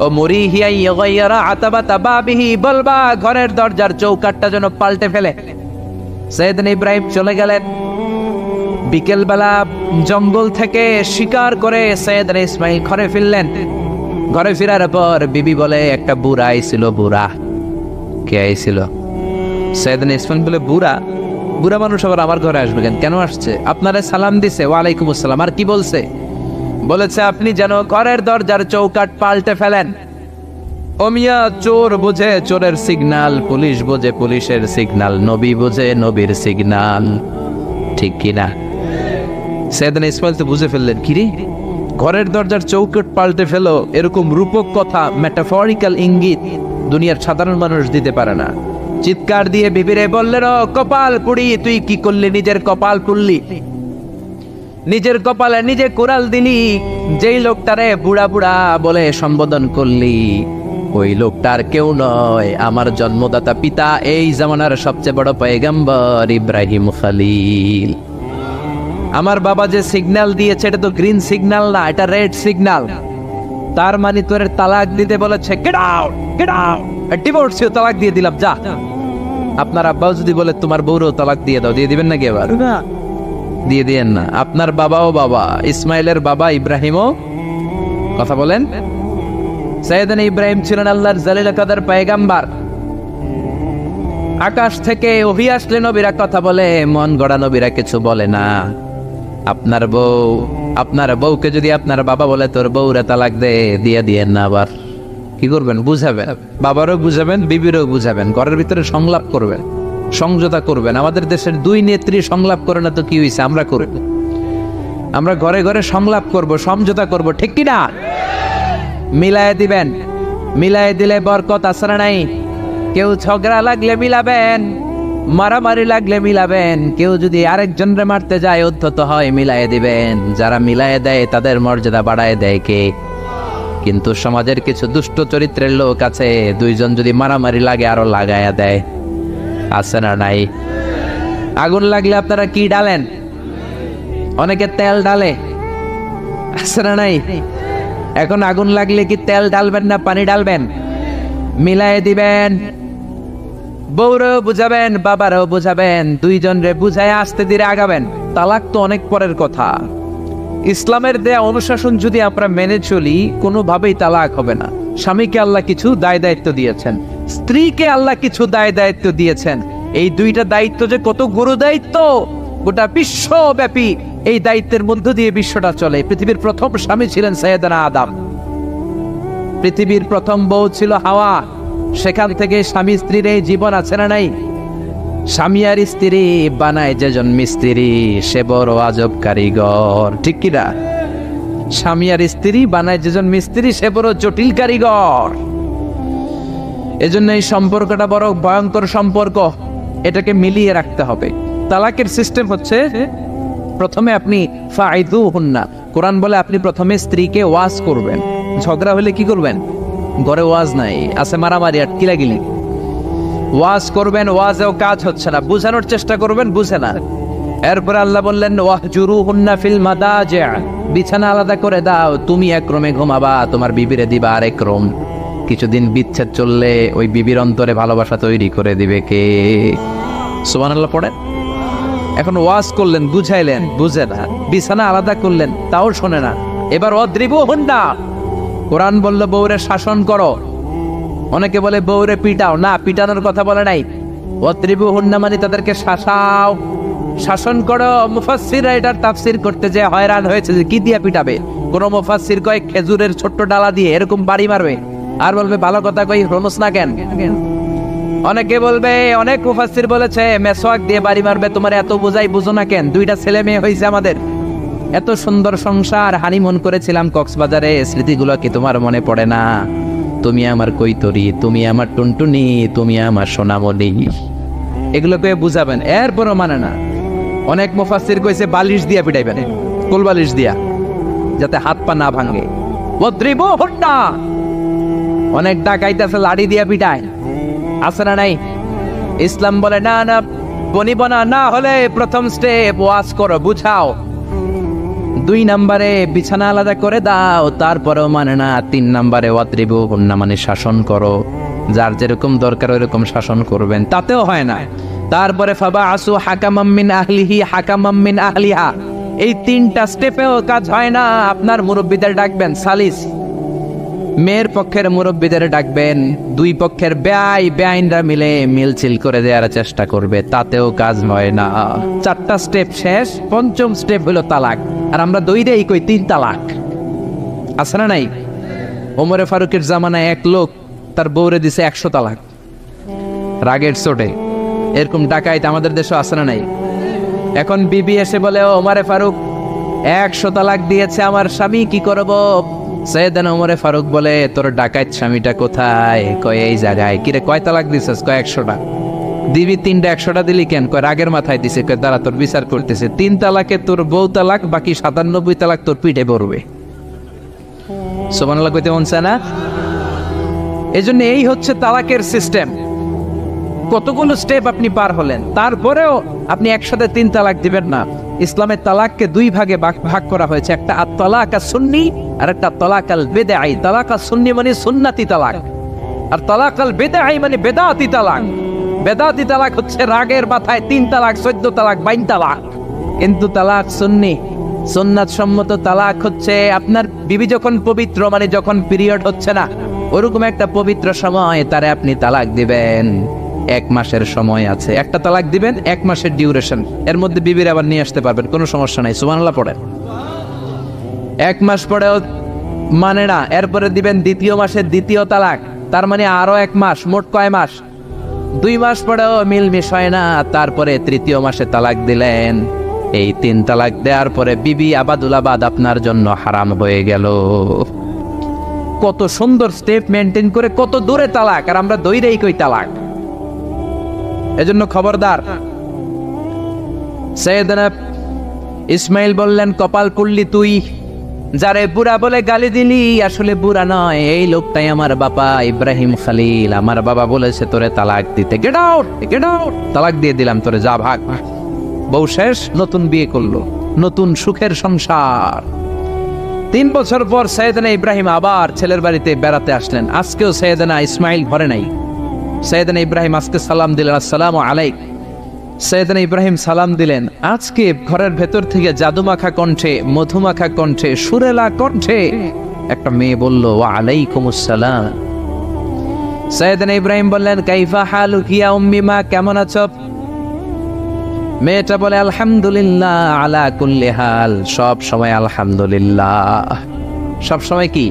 ও মুরিহিয়া ইয়াগাইরা আতাবাতা বাবিহি, বলবা ঘরের দরজার চৌকাঠটা যেন পাল্টে ফেলে। সাইয়েদনা ইব্রাহিম চলে গেলেন। বিকেলবেলা জঙ্গল থেকে শিকার করে সাইয়েদনা ইসমাইল ঘরে ফিরলেন। ঘরে ফেরার পর বিবি বলে, একটা বুড়া আইছিল। বুড়া কে আইছিল? সাইয়েদনা ইসমাইল বলে, বুড়া? বুড়া মানুষ আবার আমার ঘরে আসবে কেন? কেন আসছে? আপনারে সালাম দিছে। ওয়ালাইকুম আসসালাম। আর কি বলছে? বলেছে আপনি যেন ঘরের দরজার চৌকাঠ পাল্টে ফেলেন। ও মিয়া, চোর বোঝে চোরের সিগন্যাল, পুলিশ বোঝে পুলিশের সিগন্যাল, নবী বোঝে নবীর সিগন্যাল, ঠিক কিনা? সাইয়েদনা ইসমাইল তো বুঝে ফেললেন, কিরে ঘরের দরজার চৌকাঠ পাল্টে ফেলো, এরকম রূপক কথা, মেটাফরিক্যাল ইঙ্গিত দুনিয়ার সাধারণ মানুষ দিতে পারে না। চিৎকার দিয়ে বিবিরে বললেন, ও কপাল পুড়ি, তুই কি করলি? নিজের কপাল পুড়লি, নিজের কপালে নিজে কুড়াল দিলি। যেই লোকটারে বুড়া বুড়া বলে সম্বোধন করলি, ওই লোকটার কেউ নয়, আমার জন্মদাতা পিতা, এই জামানার সবচেয়ে বড় পয়গম্বর ইব্রাহিম খলিল। আমার বাবা যে সিগন্যাল দিয়েছে, এটা তো গ্রিন সিগন্যাল না, এটা রেড সিগন্যাল। তার মানে তোর তালাক দিতে বলেছে, get out, get out, divorce, তালাক দিয়ে দিলাম, যা। আপনার আব্বাও যদি বলে তোমার বউরও তালাক দিয়ে দাও, দিয়ে দিবেন নাকি? এবার দিয়ে দিয়েন না। আপনার বাবাও বাবা, ইসমাইলের বাবা ইব্রাহিমও, কথা বলেন। সাইয়েদনা ইব্রাহিম ছিলেন আল্লাহর জালিল কাদের পয়গম্বর। আকাশ থেকে ওহী আসলে নবীরা কথা বলে, মন গড়া নবীরা কিছু বলে না। আপনার বউকে যদি আপনার বাবা বলে তোর বউরে তালাক দে, দিয়ে দিয়েন না। আবার কি করবেন? বুঝাবেন, বাবারও বুঝাবেন, বিবিরও বুঝাবেন, ঘরের ভিতরে সংলাপ করবেন, সমঝোতা করবেন। আমাদের দেশের দুই নেত্রী সংলাপ করে না তো কি হয়েছে? আমরা করব, আমরা ঘরে ঘরে সংলাপ করব, সমঝোতা করব, ঠিক কিনা? মিলায়ে দিবেন, মিলায়ে দিলে বরকত আছে না নাই? কেউ ঝগড়া লাগলে মিলাবেন, মারামারি লাগলে মিলাবেন, কেউ যদি আরেকজনরে মারতে যায়, উদ্ধত হয়, মিলায়ে দিবেন। যারা মিলায়ে দেয় তাদের মর্যাদা বাড়ায় দেয় কে? কিন্তু সমাজের কিছু দুষ্ট চরিত্রের লোক আছে, দুইজন যদি মারামারি লাগে আরো লাগায়া দেয়, আছে না নাই? আগুন লাগলে আপনারা কি ডালেন? অনেকে তেল ডালে, আছে না নাই? এখন আগুন লাগলে কি তেল ডালবেন না পানি ডালবেন? মিলায়ে দিবেন। বউরেও বুঝাবেন, বাবারও বুঝাবেন, দুইজন রে বুঝায় আস্তে ধীরে আগাবেন। তালাক তো অনেক পরের কথা। ইসলামের দেয়া অনুশাসন যদি আমরা মেনে চলি, কোনোভাবেই তালাক হবে না। স্বামীকে আল্লাহ কিছু দায় দায়িত্ব দিয়েছেন, স্ত্রীকে আল্লাহ কিছু দায় দায়িত্ব দিয়েছেন। এই দুইটা দায়িত্ব যে কত গুরু দায়িত্ব, গোটা বিশ্বব্যাপী এই দায়িত্বের মধ্য দিয়ে বিশ্বটা চলে। পৃথিবীর প্রথম স্বামী ছিলেন সাইয়েদনা আদম, পৃথিবীর প্রথম বউ ছিল হাওয়া। সেখান থেকে স্বামী স্ত্রীর এই জীবন আছে না নাই? স্বামী আর স্ত্রী বানায় যেজন মিস্ত্রি, সে বড় আজব কারিগর, ঠিক কিনা? স্বামী আর স্ত্রী বানায় যেজন মিস্ত্রি, সে বড় জটিল কারিগর। এজন্য এই সম্পর্কটা বড় ভয়ঙ্কর সম্পর্ক, এটাকে মিলিয়ে রাখতে হবে। তালাকের সিস্টেম হচ্ছে, প্রথমে আপনি ফাইদুহুন্না, কোরআন বলে আপনি প্রথমে স্ত্রীকে ওয়াজ করবেন। ঝগড়া হলে কি করবেন? ঘরে ওয়াজ নাই, আছে মারামারি আর কিলাগিলি। ওয়াজ করবেন, ওয়াজেও কাজ হচ্ছে না, বুঝানোর চেষ্টা করবেন, বুঝে না। এরপর আল্লাহ বললেন, ওয়াহজুরুহুন্না ফিল মাদাজি', বিছানা আলাদা করে দাও, তুমি এক রুমে ঘুমাবা, তোমার বিবিরে দিবা আরেক রুম। কিছুদিন বিচ্ছেদ চললে ওই বিবির অন্তরে ভালোবাসা তৈরি করে দিবে কে? সুবহানাল্লাহ পড়েন। এখন ওয়াজ করলেন, বুঝাইলেন, বুঝে না। বিছানা আলাদা করলেন, তাও শোনে না। এবার ওয়াদ্রিবুহুন্না, কোরআন বলল বউরে শাসন করো। অনেকে বলে বউরে পিটাও, না, পিটানোর কথা বলে নাই। ওয়াদ্রিবুহুন্না মানে তাদেরকে শাসাও, শাসন করো। মুফাসসিররা এটার তাফসীর করতে যে হয়রান হয়েছে যে কি দিয়া পিটাবে। কোন মুফাসসির কয় খেজুরের ছোট্ট ডালা দিয়ে এরকম বাড়ি মারবে, আর বলবে ভালো কথা কই হনস না কেন। অনেকে বলবে, অনেক মুফাসসির বলেছে মেসওয়াক দিয়ে বাড়ি মারবে, তোমার এত বোঝাই বুঝো না কেন? দুইটা ছেলে মেয়ে হয়েছে আমাদের, এত সুন্দর সংসার, হানিমুন করেছিলাম কক্সবাজারে, স্মৃতিগুলো কি তোমার মনে পড়ে না? তুমি আমার কৈতরি, তুমি আমার টুনটুনি, তুমি আমার সোনামণি, এগুলোকে বুঝাবেন। এরপরও মানে না। অনেক মুফাসসির কইছে বালিশ দিয়া পিটাইবেন, কোল বালিশ দিয়া, যাতে হাত পা না ভাঙে। ওয়াদ্রিবুহুন্না, অনেক ডাকাইতেছে লাড়ি দিয়া পিটায়, আছে না নাই? ইসলাম বলে না না, বনিবনা না হলে প্রথম স্টেপ ওয়াজ করো, বুঝাও। 2 নম্বরে বিছানা আলাদা করে দাও, তারপরেও মানে না। 3 নম্বরে ওয়াত্রিবু হুন্না, মানে শাসন করো, যার যেরকম দরকার ওইরকম শাসন করবেন, তাতেও হয় না। তারপরে ফাবা আসু হাকামাম মিন আহলিহি হাকামাম মিন আহলিহা, এই 3টা স্টেপেও কাজ হয় না। আপনার মুরব্বিদের ডাকবেন, সালিস, মেয়ের পক্ষের মুরব্বিদের ডাকবেন, 2 পক্ষের বেআইনরা মিলে মিলছিল করে দেওয়ার চেষ্টা করবে, তাতেও কাজ হয় না। 4টা স্টেপ শেষ, 5ম স্টেপ হলো তালাক। আর আমরা দইরেই কই 3 তালাক, আছে না নাই? ওমরে ফারুকের জামানায় এক লোক তার বউরে দিছে 100 তালাক, রাগের চোটে। এরকম ডাকাইত আমাদের দেশে আছে না নাই? এখন বিবি এসে বলে, ও ওমরে ফারুক 100 তালাক দিয়েছে আমার স্বামী, কি করব? সৈয়দনা ওমরে ফারুক বলে, তোর ডাকাইত স্বামীটা কোথায়? কয় এই জায়গায়। কিরে কয় তালাক দিছিস? কয় 100টা। দিবি 3টা, 100টা দিলি কেন? কয় রাগের মাথায় দিছে। কয় দাঁড়া, তোর বিচার করতেছে। 3 তালাকে তোর বউ তালাক, বাকি 97 তালাক তোর পিঠে পড়বে। সুবহানাল্লাহ কইতে মন চায় না? এজন্য এই হচ্ছে তালাকের সিস্টেম। কতগুলো স্টেপ আপনি পার হলেন, তারপরেও আপনি একসাথে 3 তালাক দিবেন না। ইসলামের তালাককে 2 ভাগে ভাগ করা হয়েছে, একটা আত-তালাক আস-সুন্নি আর একটা তালাক আল-বিদআই। তালাক আস-সুন্নি মানে সুন্নতি তালাক, আর তালাক আল-বিদআই মানে বেদাতি তালাক। বেদাতি তালাক হচ্ছে রাগের মাথায় 3 তালাক, 14 তালাক, 22 তালাক। কিন্তু তালাক সুন্নি, সুন্নাত সম্মত তালাক হচ্ছে আপনার বিবি যখন পবিত্র, মানে যখন পিরিয়ড হচ্ছে না, ওরকম একটা পবিত্র সময় তারে আপনি তালাক দিবেন। 1 মাসের সময় আছে, একটা তালাক দিবেন, 1 মাসের ডিউরেশন, এর মধ্যে বিবির আবার নিয়ে আসতে পারবেন, কোনো সমস্যা নাই। সুবহানাল্লাহ পড়েন। 1 মাস পরেও মানে না, এরপরে দিবেন 2য় মাসের 2য় তালাক, তার মানে আরো 1 মাস, মোট কয় মাস? 2 মাস পরেও মিলমিশ হয় না, তারপরে 3য় মাসে তালাক দিলেন। এই 3 তালাক দেওয়ার পরে বিবি আবাদুল আবাদ আপনার জন্য হারাম হয়ে গেল। কত সুন্দর স্টেপ মেনটেন করে কত দূরে তালাক, আর আমরা দইরেই কই তালাক। এজন্য খবরদার। সৈয়দনা ইসমাইল বললেন, কপাল পুড়লি তুই, যারে বুড়া বলে গালি দিলি আসলে বুড়া নয়, এই লোকটাই আমার বাবা ইব্রাহিম খলিল। আমার বাবা বলেছে তোরে তালাক দিতে, গেট আউট, গেট আউট, তালাক দিয়ে দিলাম তোরে, যা ভাগ। বউ শেষ, নতুন বিয়ে করলো, নতুন সুখের সংসার। 3 বছর পর সৈয়দনা ইব্রাহিম আবার ছেলের বাড়িতে বেড়াতে আসলেন। আজকেও সৈয়দনা ইসমাইল ঘরে নাই। সৈয়দনা ইব্রাহিম আজকে সালাম দিলেন, আসসালামু আলাইক। সৈয়দনা ইব্রাহিম সালাম দিলেন। আজকে ঘরের ভেতর থেকে জাদুমাখা কণ্ঠে, মধুমাখা কণ্ঠে, সুরেলা কণ্ঠে একটা মেয়ে বলল, ওয়া আলাইকুমুস সালাম। সৈয়দনা ইব্রাহিম বললেন, কাইফা হালুকি ইয়া উম্মি, মা কেমন আছো? মেয়েটা বলে, আলহামদুলিল্লাহ আলা কুল্লি হাল, সব সময় আলহামদুলিল্লাহ। সব সময় কি?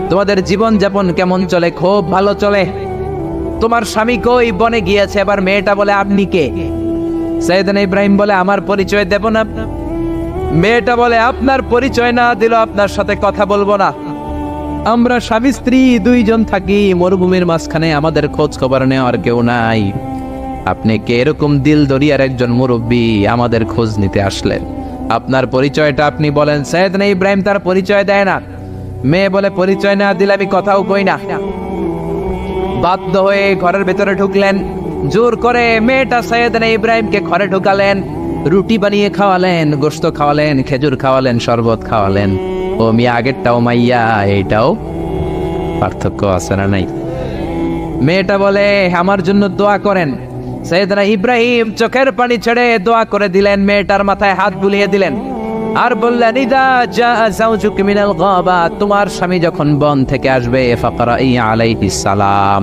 তোমাদের জীবন যাপন কেমন চলে? খুব ভালো চলে। তোমার স্বামী কই? বনে গিয়েছে। এবার মেয়েটা বলে, আপনি কে? সৈয়দনা ইব্রাহিম বলে, আমার পরিচয় দেব না। মেয়েটা বলে, আপনার পরিচয় না দিল আপনার সাথে কথা বলবো না। আমরা স্বামী স্ত্রী 2 জন থাকি মরুভূমির মাঝখানে, আমাদের খোঁজ খবর নেওয়ার কেউ নাই। আপনি কে? এরকম দিল দরিয়ার একজন মুরব্বী আমাদের খোঁজ নিতে আসলেন, আপনার পরিচয়টা আপনি বলেন। সৈয়দনা ইব্রাহিম তার পরিচয় দেয় না। মেয়ে বলে, পরিচয় না দিলে আমি কথাও কই না। বাধ্য হয়ে ঘরের ভেতরে ঢুকলেন, জোর করে মেয়েটা সৈয়দনা ইব্রাহিমকে ঘরে ঢুকালেন, রুটি বানিয়ে খাওয়ালেন, গোশত খাওয়ালেন, খেজুর খাওয়ালেন, শরবত খাওয়ালেন। ও মিয়া, আগেরটাও মাইয়া, এইটাও পার্থক্য আছে না নাই? মেয়েটা বলে, আমার জন্য দোয়া করেন। সৈয়দনা ইব্রাহিম চোখের পানি ছেড়ে দোয়া করে দিলেন, মেয়েটার মাথায় হাত বুলিয়ে দিলেন, আর বললেন, ইদা জা যাওজুক মিনাল গাবা, তোমার স্বামী যখন বন থেকে আসবে, ফাকরাই আলাইহিস সালাম,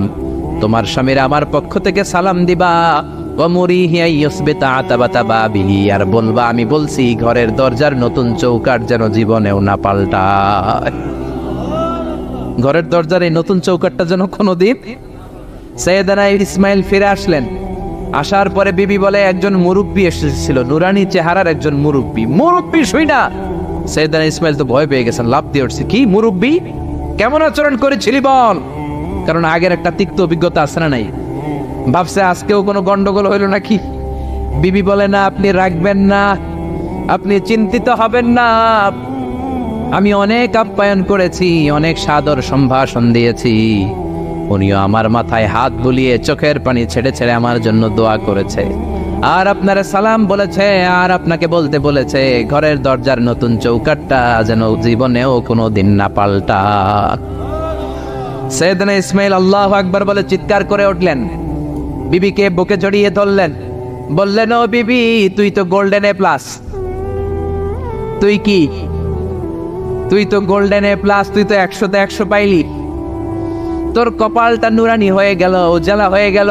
তোমার স্বামীর আমার পক্ষ থেকে সালাম দিবা। ওয়া মুরিহি আইয়ুসবিতা আতাবাতা বাবিহি, আর বলবা আমি বলছি ঘরের দরজার নতুন চৌকাঠ যেন জীবনেও না পাল্টায়। ঘরের দরজার এই নতুন চৌকাঠটা যেন কোনোদিন। সৈয়দনা ইসমাইল ফিরে আসলেন। আসার পরে বিবি বলে, একজন মুরব্বী এসেছিল, নুরানি চেহারার একজন মুরব্বী। মুরব্বী শুই না। সৈয়দনা ইসমাইল তো ভয় পেয়ে গেছেন, লাফ দিয়ে উঠছে, কি মুরব্বী? কেমন আচরণ করেছিলি বল? কারণ আগের একটা তিক্ত অভিজ্ঞতা আছে না নাই? ভাবছে আজকেও কোনো গন্ডগোল হইল নাকি। বিবি বলে, না, আপনি রাখবেন না, আপনি চিন্তিত হবেন না, আমি অনেক আপ্যায়ন করেছি, অনেক সাদর সম্ভাষণ দিয়েছি, উনিও আমার মাথায় হাত বুলিয়ে চোখের পানি ছেড়ে ছেড়ে আমার জন্য দোয়া করেছে, আর আপনারা সালাম বলেছে, আর আপনাকে বলতে বলেছে ঘরের দরজার নতুন চৌকাটটা যেন জীবনেও কোনোদিন না পাল্টা। সাইয়েদনা ইসমাইল আল্লাহু আকবার বলে চিৎকার করে উঠলেন, বিবিকে বুকে জড়িয়ে ধরলেন, বললেন ও বিবি, তুই তো গোল্ডেন এ প্লাস। তুই কি? তুই তো গোল্ডেন এ প্লাস, তুই তো 100-তে 100 পাইলি। তোর কপালটা নুরানি হয়ে গেল, উজালা হয়ে গেল।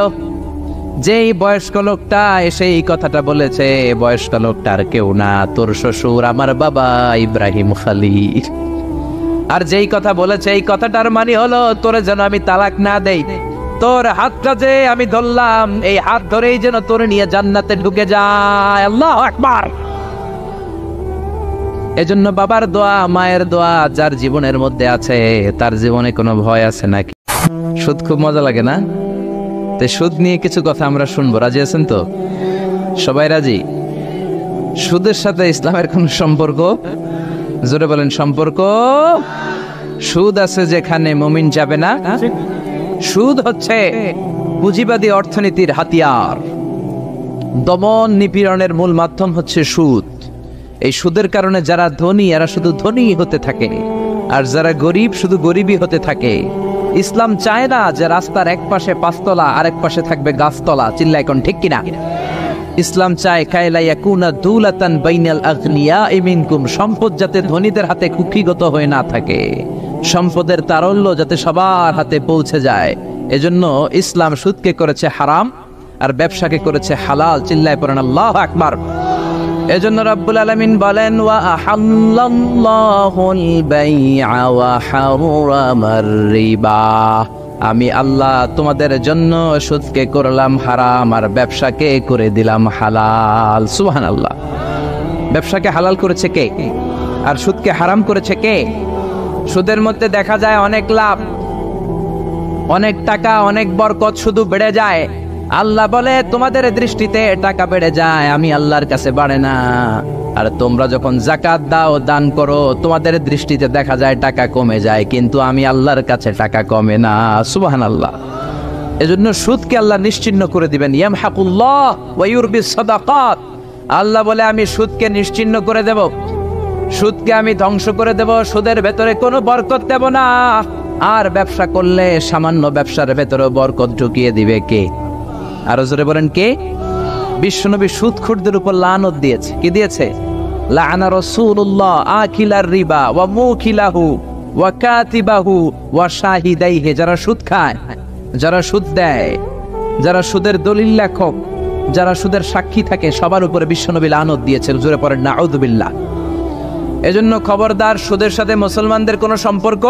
যেই বয়স্ক লোকটা এসে এই কথাটা বলেছে, বয়স্ক লোকটার কেউ না, তোর শ্বশুর আমার বাবা ইব্রাহিম খলিল। আর যেই কথা বলেছে এই কথাটার মানে হলো তোরে যেন আমি তালাক না দেই, তোর হাতটা যে আমি ধরলাম, এই হাত ধরেই যেন তোরে নিয়ে জান্নাতে ঢুকে যায়। আল্লাহু আকবার। এজন্য বাবার দোয়া, মায়ের দোয়া যার জীবনের মধ্যে আছে, তার জীবনে কোনো ভয় আছে নাকি? সুদ খুব মজা লাগে না? তো সুদ নিয়ে কিছু কথা আমরা শুনবো, রাজি আছেন তো? সবাই রাজি? সুদের সাথে ইসলামের কোন সম্পর্ক? জোরে বলেন সম্পর্ক। সুদ আছে যেখানে মুমিন যাবে না। সুদ হচ্ছে পুঁজিবাদী অর্থনীতির হাতিয়ার। দমন নিপীড়নের মূল মাধ্যম হচ্ছে সুদ। এই সুদের কারণে যারা ধনী এরা শুধু ধনী হতে থাকে, আর যারা গরিব শুধু গরিবই হতে থাকে। ইসলাম চায় না যে রাস্তার এক পাশে 5 তলা আর এক পাশে থাকবে গাছতলা। চিল্লায় কোন ঠিক কিনা? ইসলাম চায় কায়লা ইয়াকুনা দুলাতান বাইনাল আগনিয়াই মিনকুম, সম্পদ যাতে ধনীদের হাতে কুক্ষিগত হয়ে না থাকে, সম্পদের তারল্য যাতে সবার হাতে পৌঁছে যায়। এজন্য ইসলাম সুদকে করেছে হারাম আর ব্যবসাকে করেছে হালাল। চিল্লায় পড়েন আল্লাহু আকবার। এজন্য রব্বুল আলামিন বলেন, ওয়া আহাল্লাল্লাহুল বাইআ ওয়া হারামার রিবা, আমি আল্লাহ তোমাদের জন্য সুদকে করলাম হারাম আর ব্যবসাকে করে দিলাম হালাল। সুবহানাল্লাহ। ব্যবসাকে হালাল করেছে কে? আর সুদকে হারাম করেছে কে? সুদের মধ্যে দেখা যায় অনেক লাভ, অনেক টাকা, অনেক বরকত, শুধু বেড়ে যায়। আল্লাহ বলে তোমাদের দৃষ্টিতে টাকা বেড়ে যায়, আমি আল্লাহর কাছে বাড়ে না। আর তোমরা যখন যাকাত দাও, দান করো, তোমাদের দৃষ্টিতে দেখা যায় টাকা কমে যায়, কিন্তু আমি আল্লাহর কাছে টাকা কমে না। সুবহানাল্লাহ। এজন্য সুদকে আল্লাহ নিশ্চিহ্ন করে দিবেন। ইয়ামহাকুল্লাহ ওয়া ইউরবিস সাদাকাত। আল্লাহ বলে আমি সুদকে নিশ্চিহ্ন করে দেব, সুদকে আমি ধ্বংস করে দেব, সুদের ভেতরে কোনো বরকত দেব না। আর ব্যবসা করলে সামান্য ব্যবসার ভেতরে বরকত ঢুকিয়ে দিবে কে? আরো জোরে বলেন কে? বিশ্বনবী সুদখোরদের উপর লানত দিয়েছে। কি দিয়েছে? লাআনা রাসূলুল্লাহ আকিলার রিবা ওয়া মুকিলাহু ওয়া কাতিবাহু ওয়া শাহিদাইহি। যারা সুদ খায়, যারা সুদ দেয়, যারা সুদের দলিল লেখক, যারা সুদের সাক্ষী থাকে, সবার উপরে বিশ্বনবী লানত দিয়েছেন। জোরে পড়েন নাউযুবিল্লাহ। এজন্য খবরদার, সুদের সাথে মুসলমানদের কোনো সম্পর্ক।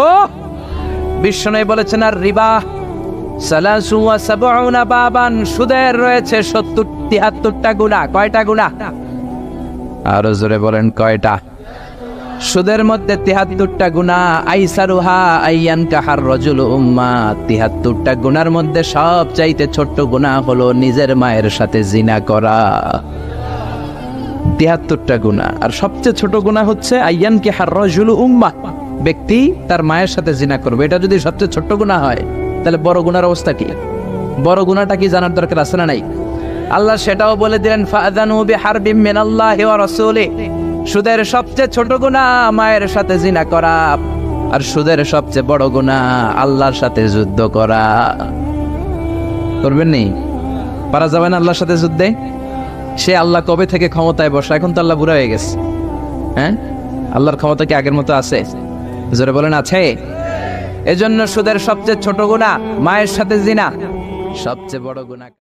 বিশ্বনবী বলেছেন আর রিবা সালাসু ওয়া সাবউনা বাবান, সুদের রয়েছে 73টা গুনাহ। কয়টা গুনাহ? আরো জোরে বলেন কয়টা? সুদের মধ্যে 73টা গুনাহ। আইসারুহা আইয়ান কাহার রাজুলু উম্মা, 73টা গুনার মধ্যে সবচাইতে ছোট্ট গুনাহ হলো নিজের মায়ের সাথে জিনা করা। 73টা গুনাহ, আর সবচেয়ে ছোট গুনাহ হচ্ছে আইয়ান কাহার রাজুলু উম্মা, ব্যক্তি তার মায়ের সাথে জিনা করবে। এটা যদি সবচেয়ে ছোট্ট গুনাহ হয়, তাহলে বড় গুনার অবস্থা কি? বড় গুনাহটা কি জানার দরকার আছে না নাই? আল্লাহ সেটাও বলে দিলেন, ফাআযানু বিহারবিম মিনাল্লাহি ওয়া রাসূলিহি। সুদের সবচেয়ে ছোট গুনাহ মায়ের সাথে জিনা করা, আর সুদের সবচেয়ে বড় গুনাহ আল্লাহর সাথে যুদ্ধ করা। করবেন নি? পারা যাবে না আল্লাহর সাথে যুদ্ধে? সে আল্লাহ কবে থেকে ক্ষমতায় বসা? এখন তো আল্লাহ বুড়া হয়ে গেছে। হ্যাঁ, আল্লাহর ক্ষমতা কি আগের মতো আছে? জোরে বলেন আছে? এজন্য সুদের সবচেয়ে ছোট গুনাহ মায়ের সাথে জিনা, সবচেয়ে বড় গুনাহ